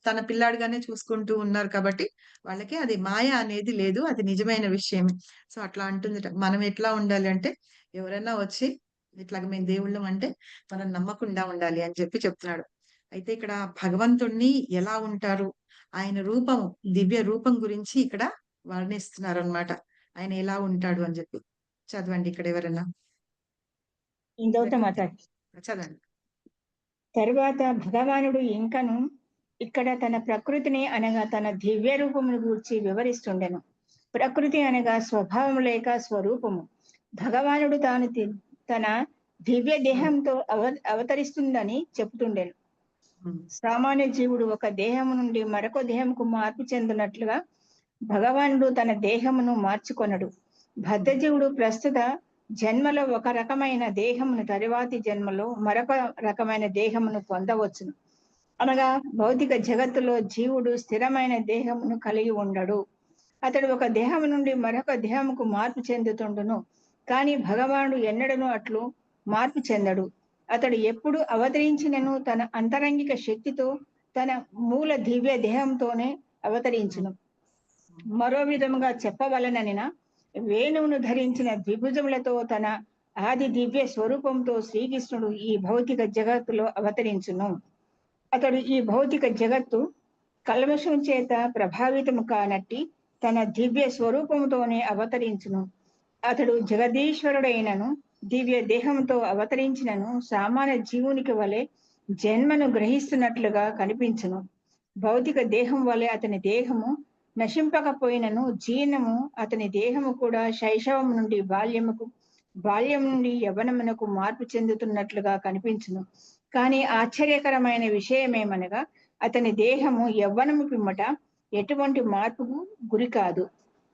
తన పిల్లాడిగానే చూసుకుంటూ ఉన్నారు కాబట్టి వాళ్ళకి అది మాయ అనేది లేదు, అది నిజమైన విషయమే. సో అట్లా అంటుంది. మనం ఎట్లా ఉండాలి అంటే, ఎవరైనా వచ్చి ఇట్లాగ మేము దేవుళ్ళం అంటే మనం నమ్మకుండా ఉండాలి అని చెప్పి చెప్తున్నాడు. అయితే ఇక్కడ భగవంతుణ్ణి ఎలా ఉంటారు, ఆయన రూపం, దివ్య రూపం గురించి ఇక్కడ వర్ణిస్తున్నారు అనమాట. ఆయన ఎలా ఉంటాడు అని చెప్పి. చదవండి ఇక్కడ ఎవరన్నా చదవండి. తరువాత భగవానుడు ఇంకను ఇక్కడ తన ప్రకృతిని అనగా తన దివ్య రూపమును గూర్చి వివరిస్తుండెను. ప్రకృతి అనగా స్వభావం లేక స్వరూపము. భగవానుడు తన దివ్య దేహంతో అవతరిస్తుందని చెబుతుండెను. సామాన్య జీవుడు ఒక దేహము నుండి మరొక దేహముకు మార్పు చెందినట్లుగా భగవానుడు తన దేహమును మార్చుకొనడు. బద్ధజీవుడు ప్రస్తుత జన్మలో ఒక రకమైన దేహమును తరువాతి జన్మలో మరొక రకమైన దేహమును పొందవచ్చును. అనగా భౌతిక జగత్తులో జీవుడు స్థిరమైన దేహమును కలిగి ఉండడు. అతడు ఒక దేహము నుండి మరొక దేహముకు మార్పు చెందుతుండును. కానీ భగవానుడు ఎన్నడను అట్లు మార్పు చెందడు. అతడు ఎప్పుడు అవతరించినను తన అంతరంగిక శక్తితో తన మూల దివ్య దేహంతోనే అవతరించును. మరో విధముగా చెప్పవలననిన వేణువును ధరించిన ద్విభుజములతో తన ఆది దివ్య స్వరూపంతో శ్రీకృష్ణుడు ఈ భౌతిక జగత్తులో అవతరించును. అతడు ఈ భౌతిక జగత్తు కల్మషం చేత ప్రభావితము కానట్టి తన దివ్య స్వరూపముతోనే అవతరించును. అతడు జగదీశ్వరుడైనను దివ్య దేహంతో అవతరించినను సామాన్య జీవునికి వలె జన్మను గ్రహిస్తున్నట్లుగా కనిపించును. భౌతిక దేహం వలె అతని దేహము నశింపకపోయినను జీర్ణము అతని దేహము కూడా శైశవం నుండి బాల్యం నుండి యవ్వనమునకు మార్పు చెందుతున్నట్లుగా కనిపించును. కానీ ఆశ్చర్యకరమైన విషయమేమనగా అతని దేహము యవ్వనము పిమ్మట ఎటువంటి మార్పుకు గురి కాదు.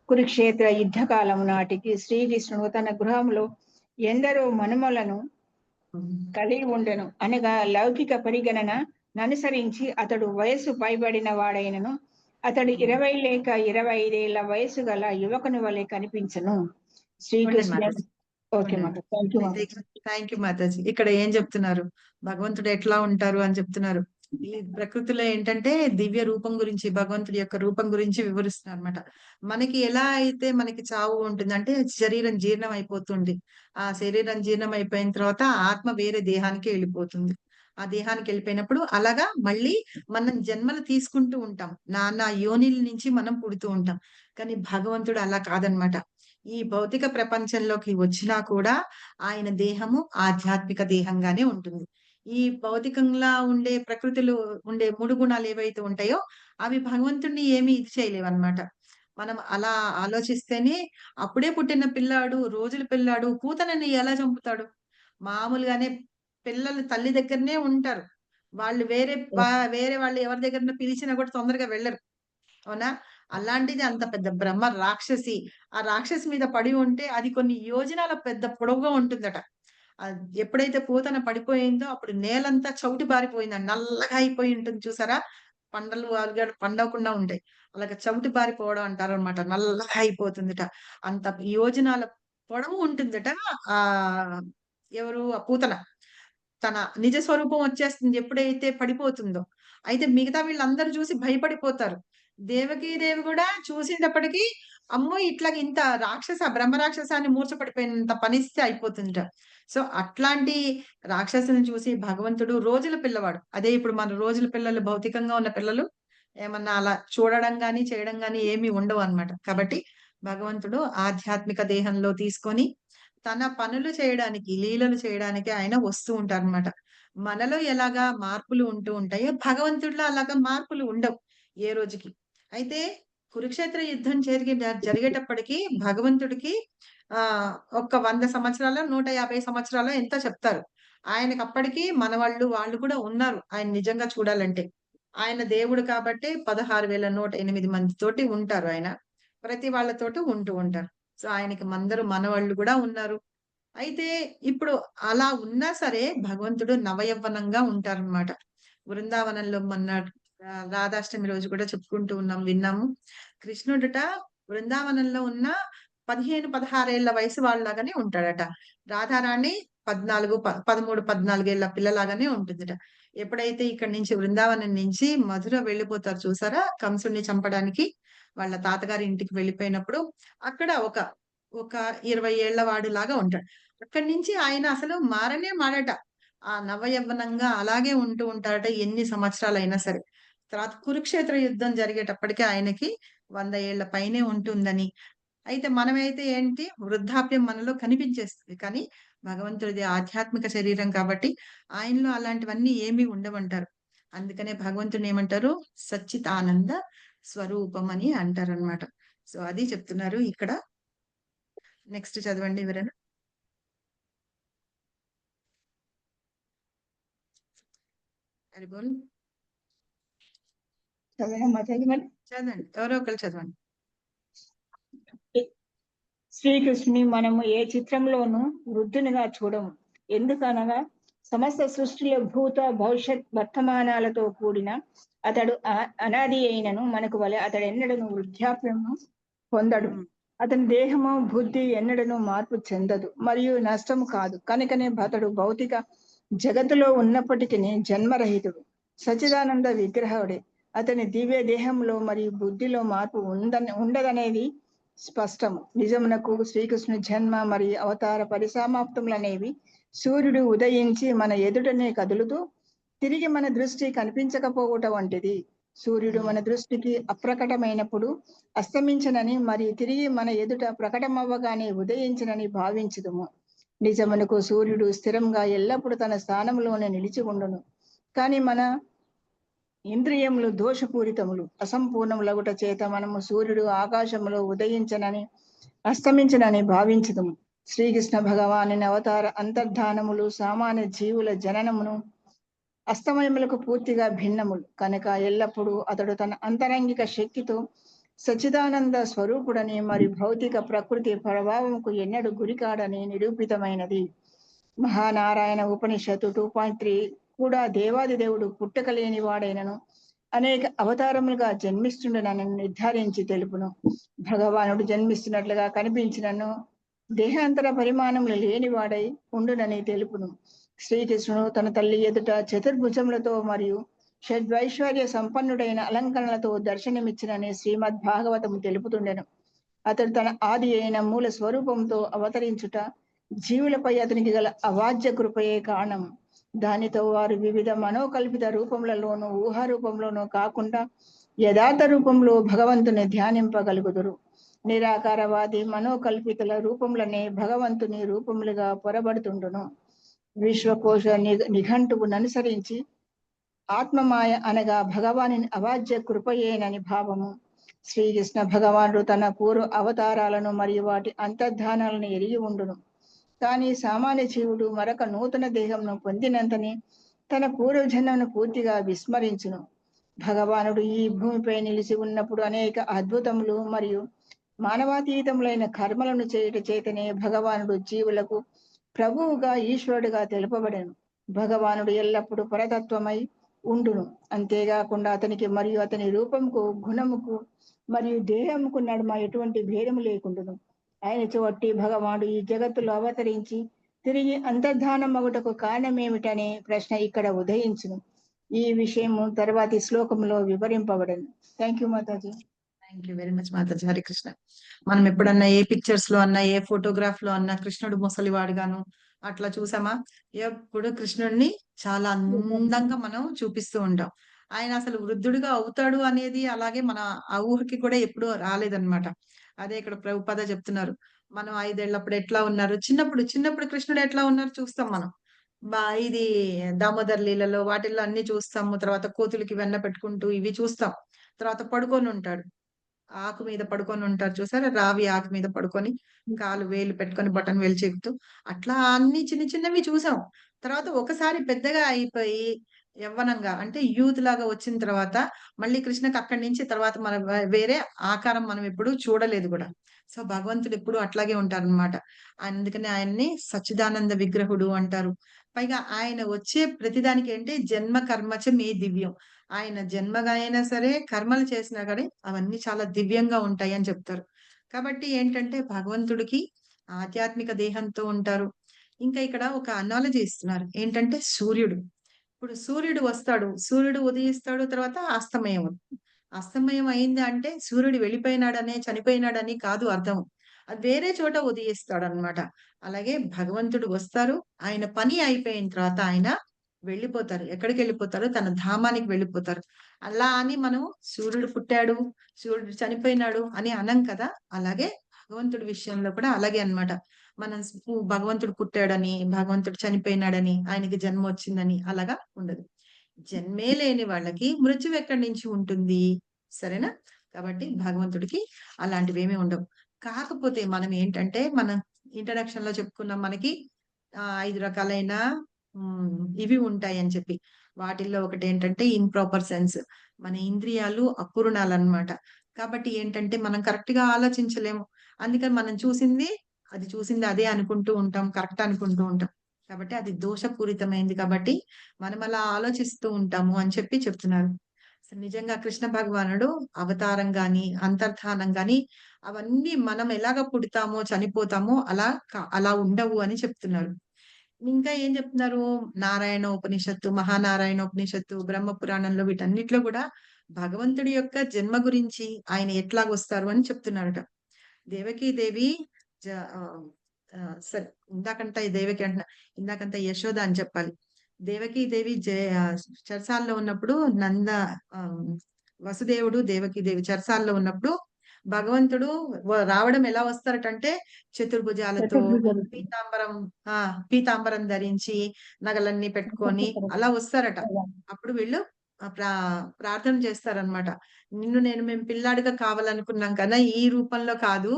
కురుక్షేత్ర యుద్ధకాలము నాటికి శ్రీకృష్ణుడు తన గృహంలో ఎందరో మనుమలను కలిగి ఉండెను. అనగా లౌకిక పరిగణన అనుసరించి అతడు వయసు పైబడిన వాడైనను అతడు 20 లేక 25 ఏళ్ల వయసు గల యువకుని వలె కనిపించను. Srikrishna. Okay Mata, thank you Mataji. ఇక్కడ ఏం చెప్తున్నారు, భగవంతుడు ఎట్లా ఉంటారు అని చెప్తున్నారు. ఈ ప్రకృతిలో ఏంటంటే దివ్య రూపం గురించి, భగవంతుడి యొక్క రూపం గురించి వివరిస్తున్నారు అనమాట. మనకి ఎలా అయితే మనకి చావు ఉంటుంది అంటే శరీరం జీర్ణం అయిపోతుంది. ఆ శరీరం జీర్ణం అయిపోయిన తర్వాత ఆత్మ వేరే దేహానికి వెళ్ళిపోతుంది. ఆ దేహానికి వెళ్ళిపోయినప్పుడు అలాగా మళ్ళీ మనం జన్మలు తీసుకుంటూ ఉంటాం. నానా యోనిల నుంచి మనం పుడుతూ ఉంటాం. కానీ భగవంతుడు అలా కాదనమాట. ఈ భౌతిక ప్రపంచంలోకి వచ్చినా కూడా ఆయన దేహము ఆధ్యాత్మిక దేహంగానే ఉంటుంది. ఈ భౌతికంగా ఉండే ప్రకృతిలో ఉండే 3 గుణాలు ఏవైతే ఉంటాయో అవి భగవంతుడిని ఏమి ఇది చేయలేవన్నమాట. మనం అలా ఆలోచిస్తేనే అప్పుడే పుట్టిన పిల్లాడు, రోజుల పిల్లాడు పూతనని ఎలా చంపుతాడు? మామూలుగానే పిల్లలు తల్లి దగ్గరనే ఉంటారు. వాళ్ళు వేరే వాళ్ళు ఎవరి దగ్గరన్నా పిలిచినా కూడా తొందరగా వెళ్ళరు. అవునా? అలాంటిది అంత పెద్ద బ్రహ్మ రాక్షసి. ఆ రాక్షసి మీద పడి ఉంటే అది కొన్ని యోజనాల పెద్ద పొడవుగా ఉంటుందట. ఎప్పుడైతే పూతన పడిపోయిందో అప్పుడు నేలంతా చౌటి బారిపోయిందండి. నల్లగా అయిపోయి ఉంటుంది చూసారా? పండలు పండవకుండా ఉంటాయి. అలాగ చవిటి బారిపోవడం అంటారనమాట. నల్లగా అయిపోతుందట. అంత యోజనాల పొడవు ఉంటుందట. ఎవరు ఆ పూతన. తన నిజ స్వరూపం వచ్చేస్తుంది ఎప్పుడైతే పడిపోతుందో. అయితే మిగతా వీళ్ళందరూ చూసి భయపడిపోతారు. దేవకీదేవి కూడా చూసేటప్పటికి అమ్మో! ఇట్లాగ ఇంత బ్రహ్మ రాక్షసాన్ని మూర్ఛపడిపోయినంత పరిస్థితి అయిపోతుందట. సో, అట్లాంటి రాక్షసుని చూసి భగవంతుడు రోజుల పిల్లవాడు. అదే ఇప్పుడు మన రోజుల పిల్లలు భౌతికంగా ఉన్న పిల్లలు ఏమన్నా అలా చూడడం గాని, చేయడం గాని ఏమి ఉండవన్నమాట. కాబట్టి భగవంతుడు ఆధ్యాత్మిక దేహంలో తీసుకొని తన పనులు చేయడానికి, లీలలు చేయడానికి ఆయన వస్తూ ఉంటారన్నమాట. మనలో ఎలాగా మార్పులు ఉంటూ ఉంటాయో భగవంతుడిలో అలాగా మార్పులు ఉండవు ఏ రోజుకి. అయితే కురుక్షేత్ర యుద్ధం జరిగేటప్పటికి భగవంతుడికి ఒక 100 సంవత్సరాలో, 150 సంవత్సరాలో ఎంతో చెప్తారు. ఆయనకప్పటికి వాళ్ళు కూడా ఉన్నారు. ఆయన నిజంగా చూడాలంటే. ఆయన దేవుడు కాబట్టి 16,108 మందితోటి ఉంటారు ఆయన. ప్రతి వాళ్ళతోటి ఉంటూ ఉంటారు. సో, ఆయనకి మనవాళ్ళు కూడా ఉన్నారు. అయితే ఇప్పుడు అలా ఉన్నా సరే భగవంతుడు నవయవ్వనంగా ఉంటారనమాట. బృందావనంలో మొన్న రాధాష్టమి రోజు కూడా చెప్పుకుంటూ విన్నాము. కృష్ణుడుట బృందావనంలో ఉన్న 15, 16 ఏళ్ల వయసు వాళ్ళలాగానే ఉంటాడట. రాధారాణి 13, 14 ఏళ్ల పిల్లలాగానే ఉంటుందట. ఎప్పుడైతే ఇక్కడి నుంచి బృందావనం నుంచి మధుర వెళ్ళిపోతారు చూసారా? కంసుడిని చంపడానికి వాళ్ళ తాతగారి ఇంటికి వెళ్ళిపోయినప్పుడు అక్కడ ఒక 20 ఏళ్ల వాడిలాగా ఉంటాడు. అక్కడి నుంచి ఆయన అసలు మారట. ఆ నవయవ్వనంగా అలాగే ఉంటూ ఉంటాడట ఎన్ని సంవత్సరాలైనా సరే. తర్వాత కురుక్షేత్ర యుద్ధం జరిగేటప్పటికి ఆయనకి 100 ఏళ్ల పైనే ఉంటుందని. అయితే మనమైతే ఏంటి వృద్ధాప్యం మనలో కనిపించేస్తుంది. కానీ భగవంతుడిది ఆధ్యాత్మిక శరీరం కాబట్టి ఆయనలో అలాంటివన్నీ ఏమీ ఉండవంటారు. అందుకనే భగవంతుడిని ఏమంటారు? సచ్చిదానంద స్వరూపం అని అంటారనమాట. సో, అది చెప్తున్నారు ఇక్కడ. నెక్స్ట్ చదవండి ఎవరైనా. చదవండి. ఎవరో ఒకరు చదవండి. శ్రీకృష్ణుని మనము ఏ చిత్రంలోనూ వృద్ధునిగా చూడము. ఎందుకనగా సమస్త సృష్టిలో భూత భవిష్యత్ వర్తమానాలతో కూడిన అతడు అనాది అయినను మనకు వలె అతడు ఎన్నడను వృద్ధాప్యము పొందడు. అతని దేహము బుద్ధి ఎన్నడను మార్పు చెందదు మరియు నష్టము కాదు. కనుకనే అతడు భౌతిక జగత్తులో ఉన్నప్పటికీ జన్మరహితుడు, సచ్చిదానంద విగ్రహుడే. అతని దివ్య దేహంలో మరియు బుద్ధిలో మార్పు ఉండదనేది స్పష్టము. నిజమునకు శ్రీకృష్ణుని జన్మ మరియు అవతార పరిసమాప్తములనేవి సూర్యుడు ఉదయించి మన ఎదుటనే కదులుతూ తిరిగి మన దృష్టి కనిపించకపోవటం వంటిది. సూర్యుడు మన దృష్టికి అప్రకటమైనప్పుడు అస్తమించనని మరియు తిరిగి మన ఎదుట ప్రకటమవ్వగానే ఉదయించనని భావించుదుము. నిజమునకు సూర్యుడు స్థిరంగా ఎల్లప్పుడూ తన స్థానంలోనే నిలిచి ఉండును. కానీ మన ఇంద్రియములు దోషపూరితములు, అసంపూర్ణములగుట చేత మనము సూర్యుడు ఆకాశములో ఉదయించనని అస్తమించనని భావించుదుము. శ్రీకృష్ణ భగవాని అవతార అంతర్ధానములు సామాన్య జీవుల జననమును అస్తమయములకు పూర్తిగా భిన్నములు కనుక ఎల్లప్పుడూ అతడు తన అంతరంగిక శక్తితో సచ్చిదానంద స్వరూపుడని మరియు భౌతిక ప్రకృతి ప్రభావముకు ఎన్నడూ గురికాడని నిరూపితమైనది. మహానారాయణ ఉపనిషత్తు 2.3 కూడా దేవాది దేవుడు పుట్టక లేని వాడైనను అనేక అవతారములుగా జన్మిస్తుండనని నిర్ధారించి తెలుపును. భగవానుడు జన్మిస్తున్నట్లుగా కనిపించినను దేహాంతర పరిమాణములు లేనివాడై ఉండునని తెలుపును. శ్రీకృష్ణుడు తన తల్లి ఎదుట చతుర్భుజములతో మరియు షడ్వైశ్వర్య సంపన్నుడైన అలంకరణలతో దర్శనమిచ్చినని శ్రీమద్ భాగవతము తెలుపుతుండెను. అతడు తన ఆది అయిన మూల స్వరూపంతో అవతరించుట జీవులపై అతనికి గల అవాజ్య కృపయే కారణం. దానితో వారు వివిధ మనోకల్పిత రూపములలోనూ ఊహా రూపంలోనూ కాకుండా యథార్థ రూపంలో భగవంతుని ధ్యానింపగలుగుదురు. నిరాకారవాది మనోకల్పితల రూపములనే భగవంతుని రూపములుగా పొరబడుతుండును. విశ్వకోశ నిఘంటువును అనుసరించి ఆత్మమాయ అనగా భగవాని అవాజ్య కృపయేనని భావము. శ్రీకృష్ణ భగవానుడు తన పూర్వ అవతారాలను మరియు వాటి అంతర్ధానాలను ఎరిగి ఉండును. కానీ సామాన్య జీవుడు మరొక నూతన దేహంను పొందినంతనే తన పూర్వజన్మను పూర్తిగా విస్మరించును. భగవానుడు ఈ భూమిపై నిలిచి ఉన్నప్పుడు అనేక అద్భుతములు మరియు మానవాతీతములైన కర్మలను చేయుట చేతనే భగవానుడు జీవులకు ప్రభువుగా ఈశ్వరుడుగా తెలుపబడెను. భగవానుడు ఎల్లప్పుడూ పరతత్వమై ఉండును. అంతేకాకుండా అతనికి మరియు అతని రూపముకు, గుణముకు మరియు దేహముకు నడుమ ఎటువంటి భేదము లేకుండును. ఆయన చోటి భగవానుడు ఈ జగత్తులో అవతరించి తిరిగి అంతర్ధానం అగుటకు కారణమేమిటనే ప్రశ్న ఇక్కడ ఉదయించును. ఈ విషయము తర్వాతి శ్లోకంలో వివరింపబడను. థ్యాంక్ యూ మాతాజీ. థ్యాంక్ యూ వెరీ మచ్ మాతాజీ. హరి కృష్ణ. మనం ఎప్పుడన్నా ఏ పిక్చర్స్ లో అన్నా, ఏ ఫోటోగ్రాఫ్ లో అన్నా కృష్ణుడు ముసలివాడుగాను అట్లా చూసామా? ఎప్పుడు కృష్ణుడిని చాలా అందంగా మనం చూపిస్తూ ఉంటాం. ఆయన అసలు వృద్ధుడిగా అవుతాడు అనేది అలాగే మన ఆ ఊహకి కూడా ఎప్పుడూ రాలేదన్నమాట. అదే ఇక్కడ ప్రభుపాద చెప్తున్నారు. మనం 5 ఏళ్ళప్పుడు ఎట్లా ఉన్నారు, చిన్నప్పుడు కృష్ణుడు ఎట్లా ఉన్నారు చూస్తాం మనం. ఇది దామోదర్ లీలలో వాటిల్లో అన్ని చూస్తాము. తర్వాత కోతులకి వెన్న పెట్టుకుంటూ ఇవి చూస్తాం. తర్వాత పడుకొని ఉంటాడు, ఆకు మీద పడుకొని ఉంటారు చూసారా, రావి ఆకు మీద పడుకొని కాలు వేలు పెట్టుకొని బటన్ వేలు చెప్తూ అట్లా అన్ని చిన్న చిన్నవి చూసాం. తర్వాత ఒకసారి పెద్దగా అయిపోయి యవ్వనంగా అంటే యూత్ లాగా వచ్చిన తర్వాత మళ్ళీ కృష్ణకి అక్కడి నుంచి తర్వాత మన వేరే ఆకారం మనం ఎప్పుడు చూడలేదు కూడా. సో భగవంతుడు ఎప్పుడు అట్లాగే ఉంటారనమాట. అందుకని ఆయన్ని సచ్చిదానంద విగ్రహుడు అంటారు. పైగా ఆయన వచ్చే ప్రతిదానికి ఏంటి జన్మ కర్మచ మే దివ్యం. ఆయన జన్మగా అయినా సరే కర్మలు చేసినా కానీ అవన్నీ చాలా దివ్యంగా ఉంటాయి అని చెప్తారు. కాబట్టి ఏంటంటే భగవంతుడికి ఆధ్యాత్మిక దేహంతో ఉంటారు. ఇంకా ఇక్కడ ఒక అనాలజీ ఇస్తున్నారు. ఏంటంటే సూర్యుడు. ఇప్పుడు సూర్యుడు వస్తాడు, సూర్యుడు ఉదయిస్తాడు, తర్వాత అస్తమయం. అస్తమయం అయింది అంటే సూర్యుడు వెళ్ళిపోయినాడనే చనిపోయినాడని కాదు అర్థం. అది వేరే చోట ఉదయిస్తాడు అనమాట. అలాగే భగవంతుడు వస్తారు, ఆయన పని అయిపోయిన తర్వాత ఆయన వెళ్ళిపోతారు. ఎక్కడికి వెళ్ళిపోతారు? తన ధామానికి వెళ్ళిపోతారు. అలా అని మనం సూర్యుడు పుట్టాడు, సూర్యుడు చనిపోయినాడు అని అనం కదా. అలాగే భగవంతుడి విషయంలో కూడా అలాగే అన్నమాట. మనం భగవంతుడు పుట్టాడని, భగవంతుడు చనిపోయినాడని, ఆయనకి జన్మ వచ్చిందని అలాగా ఉండదు. జన్మే లేని వాళ్ళకి మృత్యువు ఎక్కడి నుంచి ఉంటుంది? సరేనా? కాబట్టి భగవంతుడికి అలాంటివి ఏమీ ఉండవు. కాకపోతే మనం ఏంటంటే మనం ఇంట్రడక్షన్ లో చెప్పుకున్నాం, మనకి 5 రకాలైన ఇవి ఉంటాయి అని చెప్పి. వాటిల్లో ఒకటి ఏంటంటే ఇంప్రాపర్ సెన్స్. మన ఇంద్రియాలు అపూర్ణాలు అన్నమాట. కాబట్టి ఏంటంటే మనం కరెక్ట్ గా ఆలోచించలేము. అందుకని మనం చూసింది అదే అనుకుంటూ ఉంటాం, కరెక్ట్ అనుకుంటూ ఉంటాం. కాబట్టి అది దోషపూరితమైంది. కాబట్టి మనం అలా ఆలోచిస్తూ ఉంటాము అని చెప్పి చెప్తున్నారు. నిజంగా కృష్ణ భగవానుడు అవతారం గాని, అంతర్ధానం గాని అవన్నీ మనం ఎలాగ పుడతామో చనిపోతామో అలా ఉండవు అని చెప్తున్నారు. ఇంకా ఏం చెప్తున్నారు? నారాయణ ఉపనిషత్తు, మహానారాయణ ఉపనిషత్తు, బ్రహ్మ పురాణంలో వీటన్నిటిలో కూడా భగవంతుడి యొక్క జన్మ గురించి ఆయన ఎట్లాగొస్తారు అని చెప్తున్నారట. దేవకీదేవి సరే ఇందాకంతా దేవకి అంటున్నా, ఇందాకంతా యశోద అని చెప్పాలి. దేవకీదేవి చెరసాల్లో ఉన్నప్పుడు వసుదేవుడు దేవకీదేవి చెరసాల్లో ఉన్నప్పుడు భగవంతుడు రావడం ఎలా వస్తారటంటే చతుర్భుజాలతో పీతాంబరం ధరించి నగలన్నీ పెట్టుకొని అలా వస్తారట. అప్పుడు వీళ్ళు ప్రార్థన చేస్తారనమాట. మేము పిల్లాడిగా కావాలనుకున్నాం కదా, ఈ రూపంలో కాదు,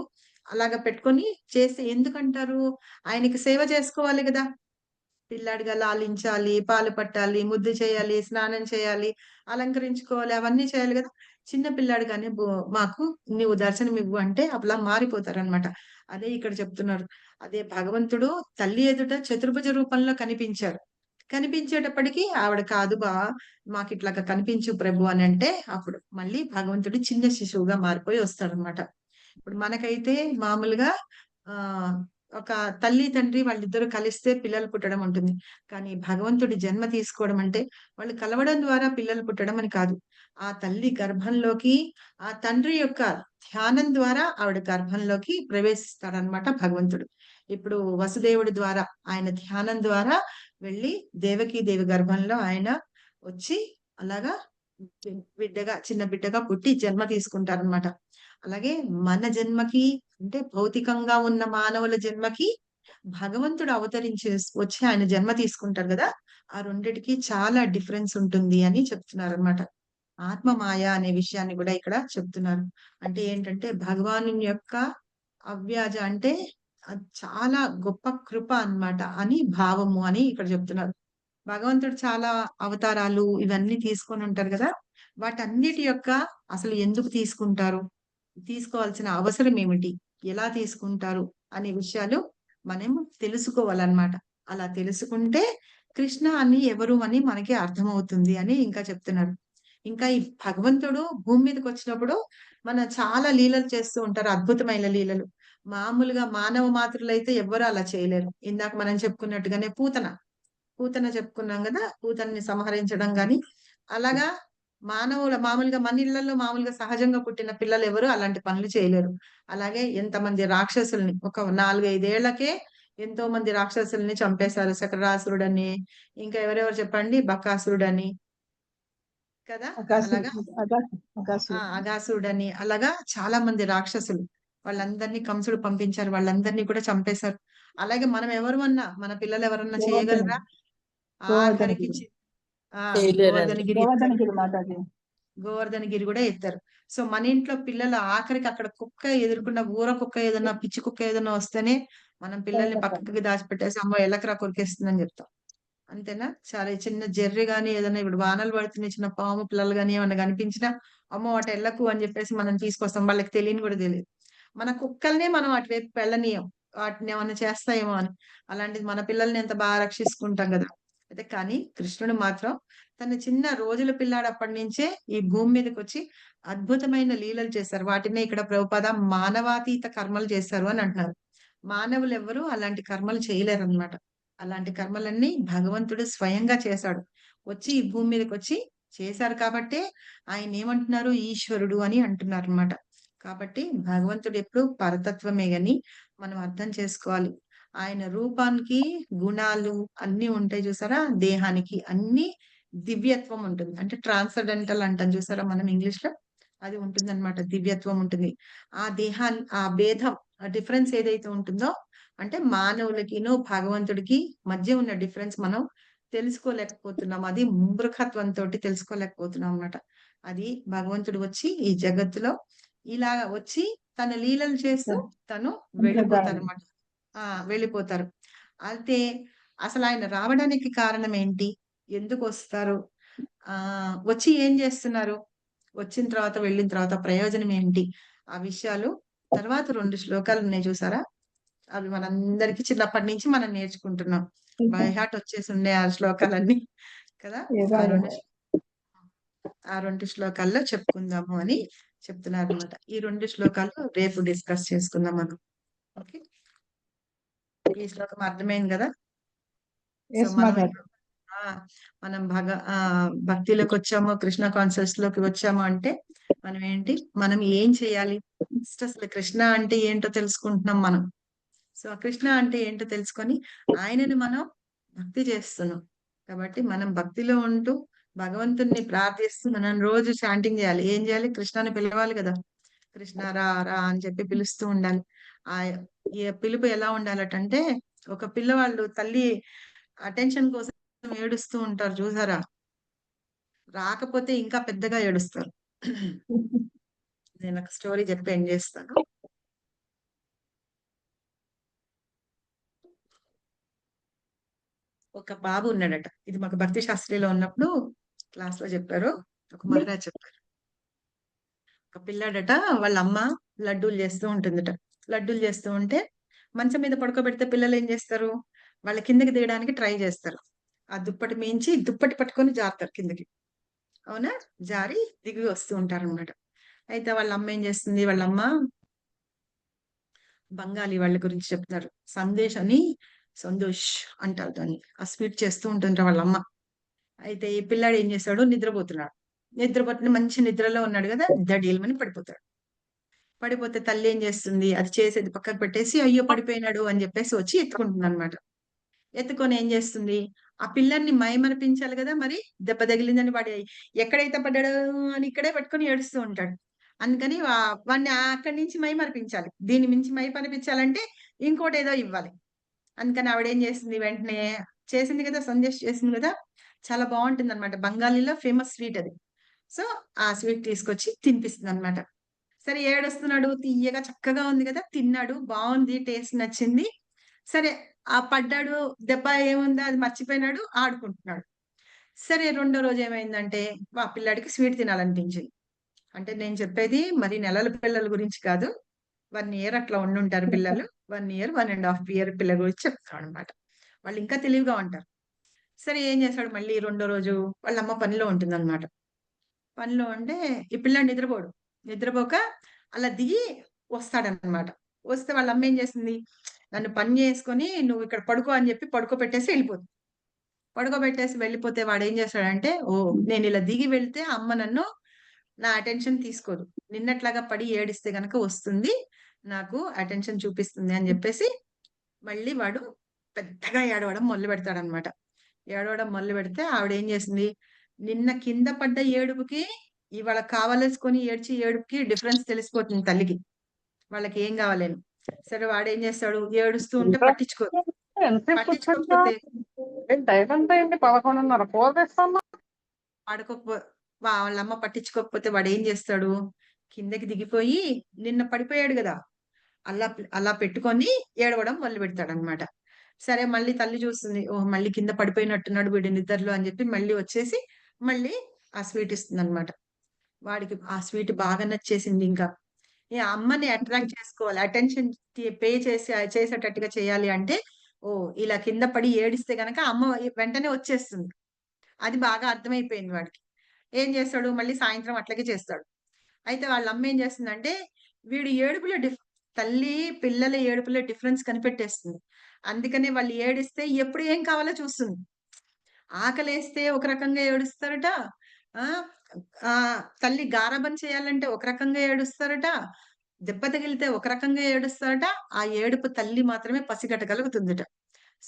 అలాగా పెట్టుకొని చేస్తే ఎందుకంటారు? ఆయనకి సేవ చేసుకోవాలి కదా, పిల్లాడిగా లాలించాలి, పాలు పట్టాలి, ముద్దు చేయాలి, స్నానం చేయాలి, అలంకరించుకోవాలి, అవన్నీ చేయాలి కదా. చిన్న పిల్లాడిగానే మాకు నువ్వు దర్శనం ఇవ్వు అంటే అలా మారిపోతారనమాట. అదే ఇక్కడ చెప్తున్నారు. అదే భగవంతుడు తల్లి ఎదుట చతుర్భుజ రూపంలో కనిపించారు. కనిపించేటప్పటికి ఆవిడ కాదు మాకు ఇట్లాగా కనిపించు ప్రభు అని అంటే అప్పుడు మళ్ళీ భగవంతుడు చిన్న శిశువుగా మారిపోయి వస్తాడనమాట. ఇప్పుడు మనకైతే మామూలుగా ఒక తల్లి తండ్రి వాళ్ళిద్దరూ కలిస్తే పిల్లలు పుట్టడం ఉంటుంది. కానీ భగవంతుడి జన్మ తీసుకోవడం అంటే వాళ్ళు కలవడం ద్వారా పిల్లలు పుట్టడం అని కాదు. ఆ తల్లి గర్భంలోకి ఆ తండ్రి యొక్క ధ్యానం ద్వారా ఆవిడ గర్భంలోకి ప్రవేశిస్తాడనమాట భగవంతుడు. ఇప్పుడు వసుదేవుడి ద్వారా ఆయన ధ్యానం ద్వారా వెళ్ళి దేవకీదేవి గర్భంలో ఆయన వచ్చి అలాగా చిన్న బిడ్డగా పుట్టి జన్మ తీసుకుంటారనమాట. అలాగే మన జన్మకి అంటే భౌతికంగా ఉన్న మానవుల జన్మకి భగవంతుడు అవతరించి వచ్చి ఆయన జన్మ తీసుకుంటారు కదా, ఆ రెండిటికి చాలా డిఫరెన్స్ ఉంటుంది అని చెప్తున్నారు అనమాట. ఆత్మమాయ అనే విషయాన్ని కూడా ఇక్కడ చెప్తున్నారు. అంటే ఏంటంటే భగవాను యొక్క అవ్యాజ అంటే అది చాలా గొప్ప కృప అన్నమాట అని భావము అని ఇక్కడ చెప్తున్నారు. భగవంతుడు చాలా అవతారాలు ఇవన్నీ తీసుకొని ఉంటారు కదా! వాటన్నిటి యొక్క అసలు ఎందుకు తీసుకుంటారు? తీసుకోవాల్సిన అవసరం ఏమిటి? ఎలా తీసుకుంటారు? అనే విషయాలు మనం తెలుసుకోవాలన్నమాట. అలా తెలుసుకుంటే కృష్ణ అని ఎవరు అని మనకి అర్థమవుతుంది అని ఇంకా చెప్తున్నారు. ఇంకా ఈ భగవంతుడు భూమి మీదకొచ్చినప్పుడు చాలా లీలలు చేస్తూ ఉంటారు. అద్భుతమైన లీలలు. మామూలుగా మానవ మాతృలైతే ఎవ్వరు అలా చేయలేరు. ఇందాక మనం చెప్పుకున్నట్టుగానే పూతన చెప్పుకున్నాం గదా! పూతనని సంహరించడం గాని, అలాగా మామూలుగా మన ఇళ్లలో మామూలుగా సహజంగా పుట్టిన పిల్లలెవరు అలాంటి పనులు చేయలేరు. అలాగే ఎంతమంది రాక్షసుల్ని ఒక 4, 5 ఏళ్లకే ఎంతో మంది రాక్షసుల్ని చంపేశారు. శకటాసురుడని, ఇంకా ఎవరెవరు చెప్పండి? బకాసురుడని కదా! అలాగా అగాసురుడని అలాగా చాలా మంది రాక్షసులు. వాళ్ళందరినీ కంసుడు పంపించారు. వాళ్ళందరినీ కూడా చంపేశారు. అలాగే మనం ఎవరమన్నా మన పిల్లలు ఎవరన్నా చేయగలరా? ఆఖరికి గోవర్ధనగిరి కూడా ఎత్తారు. సో మన ఇంట్లో పిల్లలు ఆఖరికి అక్కడ కుక్క ఎదుర్కొన్న ఊర కుక్క ఏదన్నా పిచ్చి కుక్క ఏదన్నా వస్తేనే మనం పిల్లల్ని పక్కకి దాచిపెట్టేసి అమ్మో ఎలకరా కొరికేస్తుందని చెప్తాం. అంతేనా? చాలా చిన్న జెర్రి గాని ఏదైనా ఇప్పుడు వానలు పడుతున్నాయి చిన్న పాము పిల్లలు గాని ఏమన్నా కనిపించినా అమ్మో అటు ఎళ్ళకు అని చెప్పేసి మనం తీసుకొస్తాం. వాళ్ళకి తెలియని కూడా తెలియదు. మన కుక్కల్నే మనం అటువైపు వెళ్ళనీయం. వాటిని ఏమన్నా చేస్తాయేమో అని. అలాంటిది మన పిల్లల్ని ఎంత బాగా రక్షించుకుంటాం కదా! అయితే కానీ కృష్ణుడు మాత్రం తన చిన్న రోజుల పిల్లాడప్పటి నుంచే ఈ భూమి మీదకొచ్చి అద్భుతమైన లీలలు చేశారు. వాటినే ఇక్కడ ప్రభుపాద మానవాతీత కర్మలు చేశారు అని అంటున్నారు. మానవులు ఎవ్వరూ అలాంటి కర్మలు చేయలేరన్నమాట. అలాంటి కర్మలన్నీ భగవంతుడు స్వయంగా చేశాడు. వచ్చి ఈ భూమి మీదకొచ్చి చేశారు కాబట్టే ఆయనేమంటున్నారు? ఈశ్వరుడు అని అంటున్నారన్నమాట. కాబట్టి భగవంతుడు ఎప్పుడు పరతత్వమే గాని మనం అర్థం చేసుకోవాలి. ఆయన రూపానికి గుణాలు అన్నీ ఉంటాయి చూసారా? దేహానికి అన్ని దివ్యత్వం ఉంటుంది. అంటే ట్రాన్సెండెంటల్ అంటాం చూసారా మనం ఇంగ్లీష్‌లో? అది ఉంటుందన్నమాట. దివ్యత్వం ఉంటుంది. ఆ భేదం ఆ డిఫరెన్స్ ఏదైతే ఉంటుందో అంటే మానవులకిను, భగవంతుడికి మధ్య ఉన్న డిఫరెన్స్ మనం తెలుసుకోలేకపోతున్నాం. అది మూర్ఖత్వంతోటి తెలుసుకోలేకపోతున్నాం అన్నమాట. అది భగవంతుడు వచ్చి ఈ జగత్తులో ఇలా వచ్చి తన లీలలు చేస్తూ తను వెళ్ళిపోతారన్నమాట. వెళ్ళిపోతారు. అయితే అసలాయన రావడానికి కారణం ఏంటి? ఎందుకొస్తారు? వచ్చి ఏం చేస్తున్నారు? వచ్చిన తర్వాత, వెళ్ళిన తర్వాత ప్రయోజనం ఏంటి? ఆ విషయాలు తర్వాత 2 శ్లోకాలున్నాయి చూసారా? అవి మనందరికీ చిన్నప్పటి నుంచి మనం నేర్చుకుంటున్నాం. బై హార్ట్ వచ్చేసుండే ఆ శ్లోకాలన్నీ కదా! ఆ 2 శ్లోకాల్లో చెప్పుకుందాము అని చెప్తున్నారన్నమాట. ఈ 2 శ్లోకాలు రేపు డిస్కస్ చేసుకుందాం మనం. ఓకే. ఈ శ్లోకం అర్థమైంది కదా? సో మనం భక్తిలోకి వచ్చాము, కృష్ణ కాన్షియస్ లోకి వచ్చాము అంటే మనం ఏంటి? మనం ఏం చేయాలి? అసలు కృష్ణ అంటే ఏంటో తెలుసుకుంటున్నాం మనం. సో ఆ కృష్ణ అంటే ఏంటో తెలుసుకొని ఆయనని మనం భక్తి చేస్తున్నాం. కాబట్టి మనం భక్తిలో ఉంటూ భగవంతుణ్ణి ప్రార్థిస్తూ మనం రోజు చాంటింగ్ చేయాలి. ఏం చేయాలి? కృష్ణని పిలవాలి కదా! కృష్ణ రా రా అని చెప్పి పిలుస్తూ ఉండాలి. ఈ పిలుపు ఎలా ఉండాలటంటే ఒక పిల్లవాళ్ళు తల్లి అటెన్షన్ కోసం ఏడుస్తూ ఉంటారు చూసారా? రాకపోతే ఇంకా పెద్దగా ఏడుస్తారు. నేను ఒక స్టోరీ చెప్పి ఎండ్ చేస్తాను. ఒక బాబు ఉన్నాడట. ఇది మాకు భక్తి శాస్త్రిలో ఉన్నప్పుడు క్లాస్ లో చెప్పారు. ఒక మహారాజ్ చెప్పారు. ఒక పిల్లాడట వాళ్ళ అమ్మ లడ్డూలు చేస్తూ ఉంటుందట. లడ్డూలు చేస్తూ ఉంటే మంచం మీద పడుకోబెడితే పిల్లలు ఏం చేస్తారు? వాళ్ళ కిందకి దిగడానికి ట్రై చేస్తారు. ఆ దుప్పటి మించి దుప్పటి పట్టుకొని జారుతారు కిందకి. అవునా? జారి దిగి వస్తూ ఉంటారన్నమాట. అయితే వాళ్ళ అమ్మ ఏం చేస్తుంది? వాళ్ళ అమ్మ బంగాళీ వాళ్ళ గురించి చెప్తారు. సంతోష్ అంటారు దాన్ని. ఆ స్వీట్ చేస్తూ ఉంటుంటారు వాళ్ళ అమ్మ. అయితే ఈ పిల్లాడు ఏం చేశాడు? నిద్రపోతున్నాడు. నిద్రపోతున్న మంచి నిద్రలో ఉన్నాడు కదా! దడీల్మని పడిపోతాడు. పడిపోతే తల్లి ఏం చేస్తుంది? అది చేసేది పక్కకు పెట్టేసి అయ్యో పడిపోయినాడు అని చెప్పేసి వచ్చి ఎత్తుకుంటుందన్నమాట. ఎత్తుకొని ఏం చేస్తుంది? ఆ పిల్లాడిని మైమరిపించాలి కదా! మరి దెబ్బ తగిలిందని వాడు ఎక్కడైతే పడ్డాడో అని ఇక్కడే పట్టుకొని ఏడుస్తూ ఉంటాడు. అందుకని వాడిని అక్కడి నుంచి మైమరిపించాలి. దీన్ని మించి మైమరిపించాలంటే ఇంకోటేదో ఇవ్వాలి. అందుకని ఆవిడేం చేసింది? వెంటనే చేసింది కదా! సందేశ్ చేసింది కదా! చాలా బావుంటుందన్నమాట. బెంగాలీలో ఫేమస్ స్వీట్ అది. సో ఆ స్వీట్ తీసుకొచ్చి తినిపిస్తుంది అనమాట. సరే ఏడుస్తున్నాడు, తీయగా చక్కగా ఉంది కదా, తిన్నాడు, బాగుంది, టేస్ట్ నచ్చింది. సరే ఆ పడ్డాడు, దెబ్బ ఏముంది అది మర్చిపోయినాడు, ఆడుకుంటున్నాడు. సరే రెండో రోజు ఏమైందంటే ఆ పిల్లాడికి స్వీట్ తినాలనిపించింది. అంటే నేను చెప్పేది మరి నెలల పిల్లల గురించి కాదు, 1 ఇయర్ అట్లా ఉండుంటారు పిల్లలు. 1 ఇయర్ 1.5 ఇయర్ పిల్లల గురించి చెప్తాను అనమాట. వాళ్ళు ఇంకా తెలివిగా ఉంటారు. సరే ఏం చేశాడు, మళ్ళీ రెండో రోజు వాళ్ళ అమ్మ పనిలో ఉంటుందన్నమాట. పనిలో ఉంటే ఈ పిల్లాడు నిద్రపోడు. నిద్రపోక అలా దిగి వస్తాడనమాట. వస్తే వాళ్ళ అమ్మ ఏం చేసింది, నన్ను పని చేసుకొని నువ్వు ఇక్కడ పడుకో అని చెప్పి పడుకోబెట్టేసి వెళ్ళిపోతుంది. పడుకోబెట్టేసి వెళ్ళిపోతే వాడేం చేస్తాడంటే, నేను ఇలా దిగి వెళ్తే అమ్మ నన్ను నా అటెన్షన్ తీసుకోదు. నిన్నట్లాగా పడి ఏడిస్తే గనక వస్తుంది, నాకు అటెన్షన్ చూపిస్తుంది అని చెప్పేసి మళ్ళీ వాడు పెద్దగా ఏడవడం మొదలుపెడతాడనమాట. ఏడవడం మొదలుపెడితే ఆవిడేం చేసింది, నిన్న కింద పడ్డ ఏడుపుకి ఇవాళ కావలేసుకొని ఏడ్చి ఏడుపుకి డిఫరెన్స్ తెలిసిపోతుంది తల్లికి, వాళ్ళకి ఏం కావాలని. సరే వాడేం చేస్తాడు, ఏడుస్తూ ఉంటే పట్టించుకోదు. పట్టించుకోకపోతే 11:30 పడుకోపో వాళ్ళమ్మ పట్టించుకోకపోతే వాడేం చేస్తాడు, కిందకి దిగిపోయి నిన్న పడిపోయాడు కదా, అలా అలా పెట్టుకొని ఏడవడం మొదలు పెడతాడనమాట. సరే మళ్ళీ తల్లి చూస్తుంది, మళ్ళీ కింద పడిపోయినట్టున్నాడు వీడి నిద్రలో అని చెప్పి మళ్ళీ వచ్చేసి మళ్ళీ ఆ స్వీట్ ఇస్తుంది అనమాట. వాడికి ఆ స్వీట్ బాగా నచ్చేసింది. ఇంకా ఈ అమ్మని అట్రాక్ట్ చేసుకోవాలి, అటెన్షన్ పే చేసేటట్టుగా చేయాలి అంటే, ఇలా కింద పడి ఏడిస్తే గనక అమ్మ వెంటనే వచ్చేస్తుంది. అది బాగా అర్థమైపోయింది వాడికి. ఏం చేస్తాడు, మళ్ళీ సాయంత్రం అట్లాగే చేస్తాడు. అయితే వాళ్ళ అమ్మ ఏం చేస్తుందంటే, వీడు ఏడుపులో తల్లి పిల్లల ఏడుపులో డిఫరెన్స్ కనిపెట్టేస్తుంది. అందుకనే వాళ్ళు ఏడిస్తే ఎప్పుడు ఏం కావాలో చూస్తుంది. ఆకలేస్తే ఒక రకంగా ఏడుస్తారట, తల్లి గారాబం చేయాలంటే ఒక రకంగా ఏడుస్తారట, దెబ్బ తగిలితే ఒక రకంగా ఏడుస్తారట. ఆ ఏడుపు తల్లి మాత్రమే పసిగట్టగలుగుతుందట.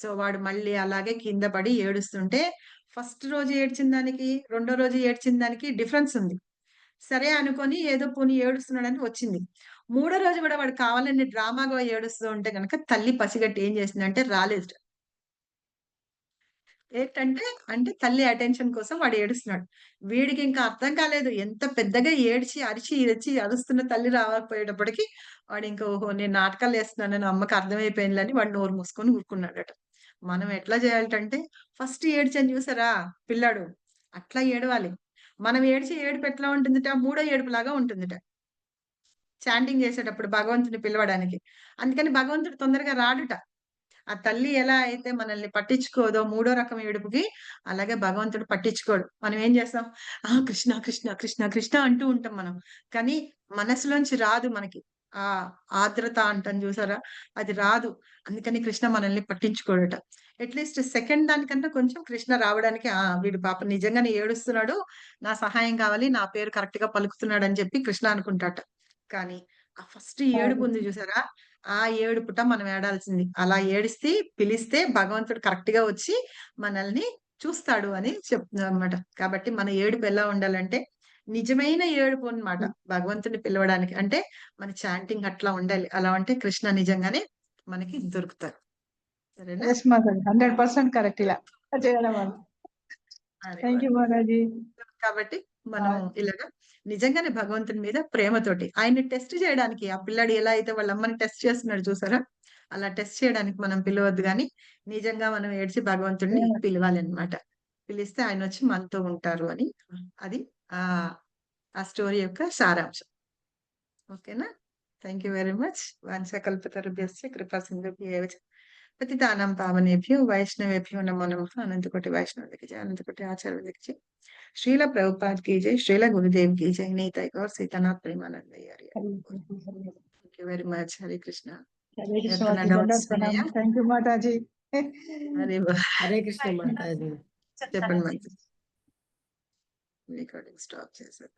సో వాడు మళ్ళీ అలాగే కింద పడి ఏడుస్తుంటే ఫస్ట్ రోజు ఏడ్చిన దానికి రెండో రోజు ఏడ్చిన దానికి డిఫరెన్స్ ఉంది. సరే అనుకొని ఏదో పోనీ ఏడుస్తున్నాడని వచ్చింది. మూడో రోజు కూడా వాడు కావాలని డ్రామాగా ఏడుస్తూ ఉంటే గనక తల్లి పసిగట్టి ఏం చేసిందంటే రాలేదు. అంటే తల్లి అటెన్షన్ కోసం వాడు ఏడుస్తున్నాడు. వీడికి ఇంకా అర్థం కాలేదు, ఎంత పెద్దగా ఏడ్చి అరిచి ఇరిచి అరుస్తున్న తల్లి రావకపోయేటప్పటికి వాడు ఇంకా నేను నాటకాలు వేస్తున్నానని అమ్మకి అర్థమైపోయిందని వాడు నోరు మూసుకొని ఊరుకున్నాడట. మనం ఎట్లా చేయాలంటే ఫస్ట్ ఏడ్చని చూసారా పిల్లాడు, అట్లా ఏడవాలి. మనం ఏడ్చి ఏడుపు ఎట్లా ఉంటుందిట, మూడో ఏడుపులాగా ఉంటుందిట చాంటింగ్ చేసేటప్పుడు భగవంతుని పిలవడానికి. అందుకని భగవంతుడు తొందరగా రాడుట. ఆ తల్లి ఎలా అయితే మనల్ని పట్టించుకోదో మూడో రకం ఏడుపుకి, అలాగే భగవంతుడు పట్టించుకోడు. మనం ఏం చేస్తాం, కృష్ణ కృష్ణ కృష్ణ కృష్ణ అంటూ ఉంటాం మనం. కానీ మనసులోంచి రాదు మనకి ఆ ఆర్ద్రత అంటాం చూసారా, అది రాదు. అందుకని కృష్ణ మనల్ని పట్టించుకోడట. అట్లీస్ట్ సెకండ్ దానికంటే కొంచెం కృష్ణ రావడానికి, వీడు పాప నిజంగానే ఏడుస్తున్నాడు, నా సహాయం కావాలి, నా పేరు కరెక్ట్ గా పలుకుతున్నాడు అని చెప్పి కృష్ణ అనుకుంటాట. కానీ ఆ ఫస్ట్ ఏడుపు ఉంది చూసారా, ఆ ఏడుపుట మనం ఏడాల్సింది. అలా ఏడిస్తే పిలిస్తే భగవంతుడు కరెక్ట్ గా వచ్చి మనల్ని చూస్తాడు అని చెప్తున్నారు అనమాట. కాబట్టి మన ఏడుపు ఎలా ఉండాలంటే నిజమైన ఏడుపు అన్నమాట, భగవంతుని పిలవడానికి. అంటే మన చాంటింగ్ అట్లా ఉండాలి. అలా ఉంటే కృష్ణ నిజంగానే మనకి దొరుకుతారు. సరేనా? 100% కరెక్ట్ ఇలా చేయడం వల్ల. Thank you Mataji. కాబట్టి మనం ఇలాగా నిజంగానే భగవంతుని మీద ప్రేమతోటి ఆయన్ని టెస్ట్ చేయడానికి, ఆ పిల్లాడు ఎలా అయితే వాళ్ళ అమ్మని టెస్ట్ చేస్తున్నాడు చూసారా, అలా టెస్ట్ చేయడానికి మనం పిలవద్దు, కానీ నిజంగా మనం ఏడ్చి భగవంతుడిని పిలవాలి అన్నమాట. పిలిస్తే ఆయన వచ్చి మనతో ఉంటారు అని, అది ఆ స్టోరీ యొక్క సారాంశం. ఓకేనా? Thank you very much. వాంఛాకల్పతరుభ్యశ్చ కృపా సింధుభ్యేవ చ పతితానాం పావనేభ్యో వైష్ణవేభ్యో నమో నమః. అనంతకోటి వైష్ణవులకి జయ, అనంతకోటి ఆచార్యులకి జయ. శ్రీల ప్రభుపాద్ की जय, శ్రీల గురుదేవ్ की जय. నీతాయ్ గౌర్ సీతానాథ్ ప్రేమానందయ్య. Thank you very much. Hare Krishna. Hare Krishna. Thank you మాతాజీ. హరే కృష్ణ మాతాజీ. చెప్పండి. రికార్డింగ్ స్టాప్ చేశారు.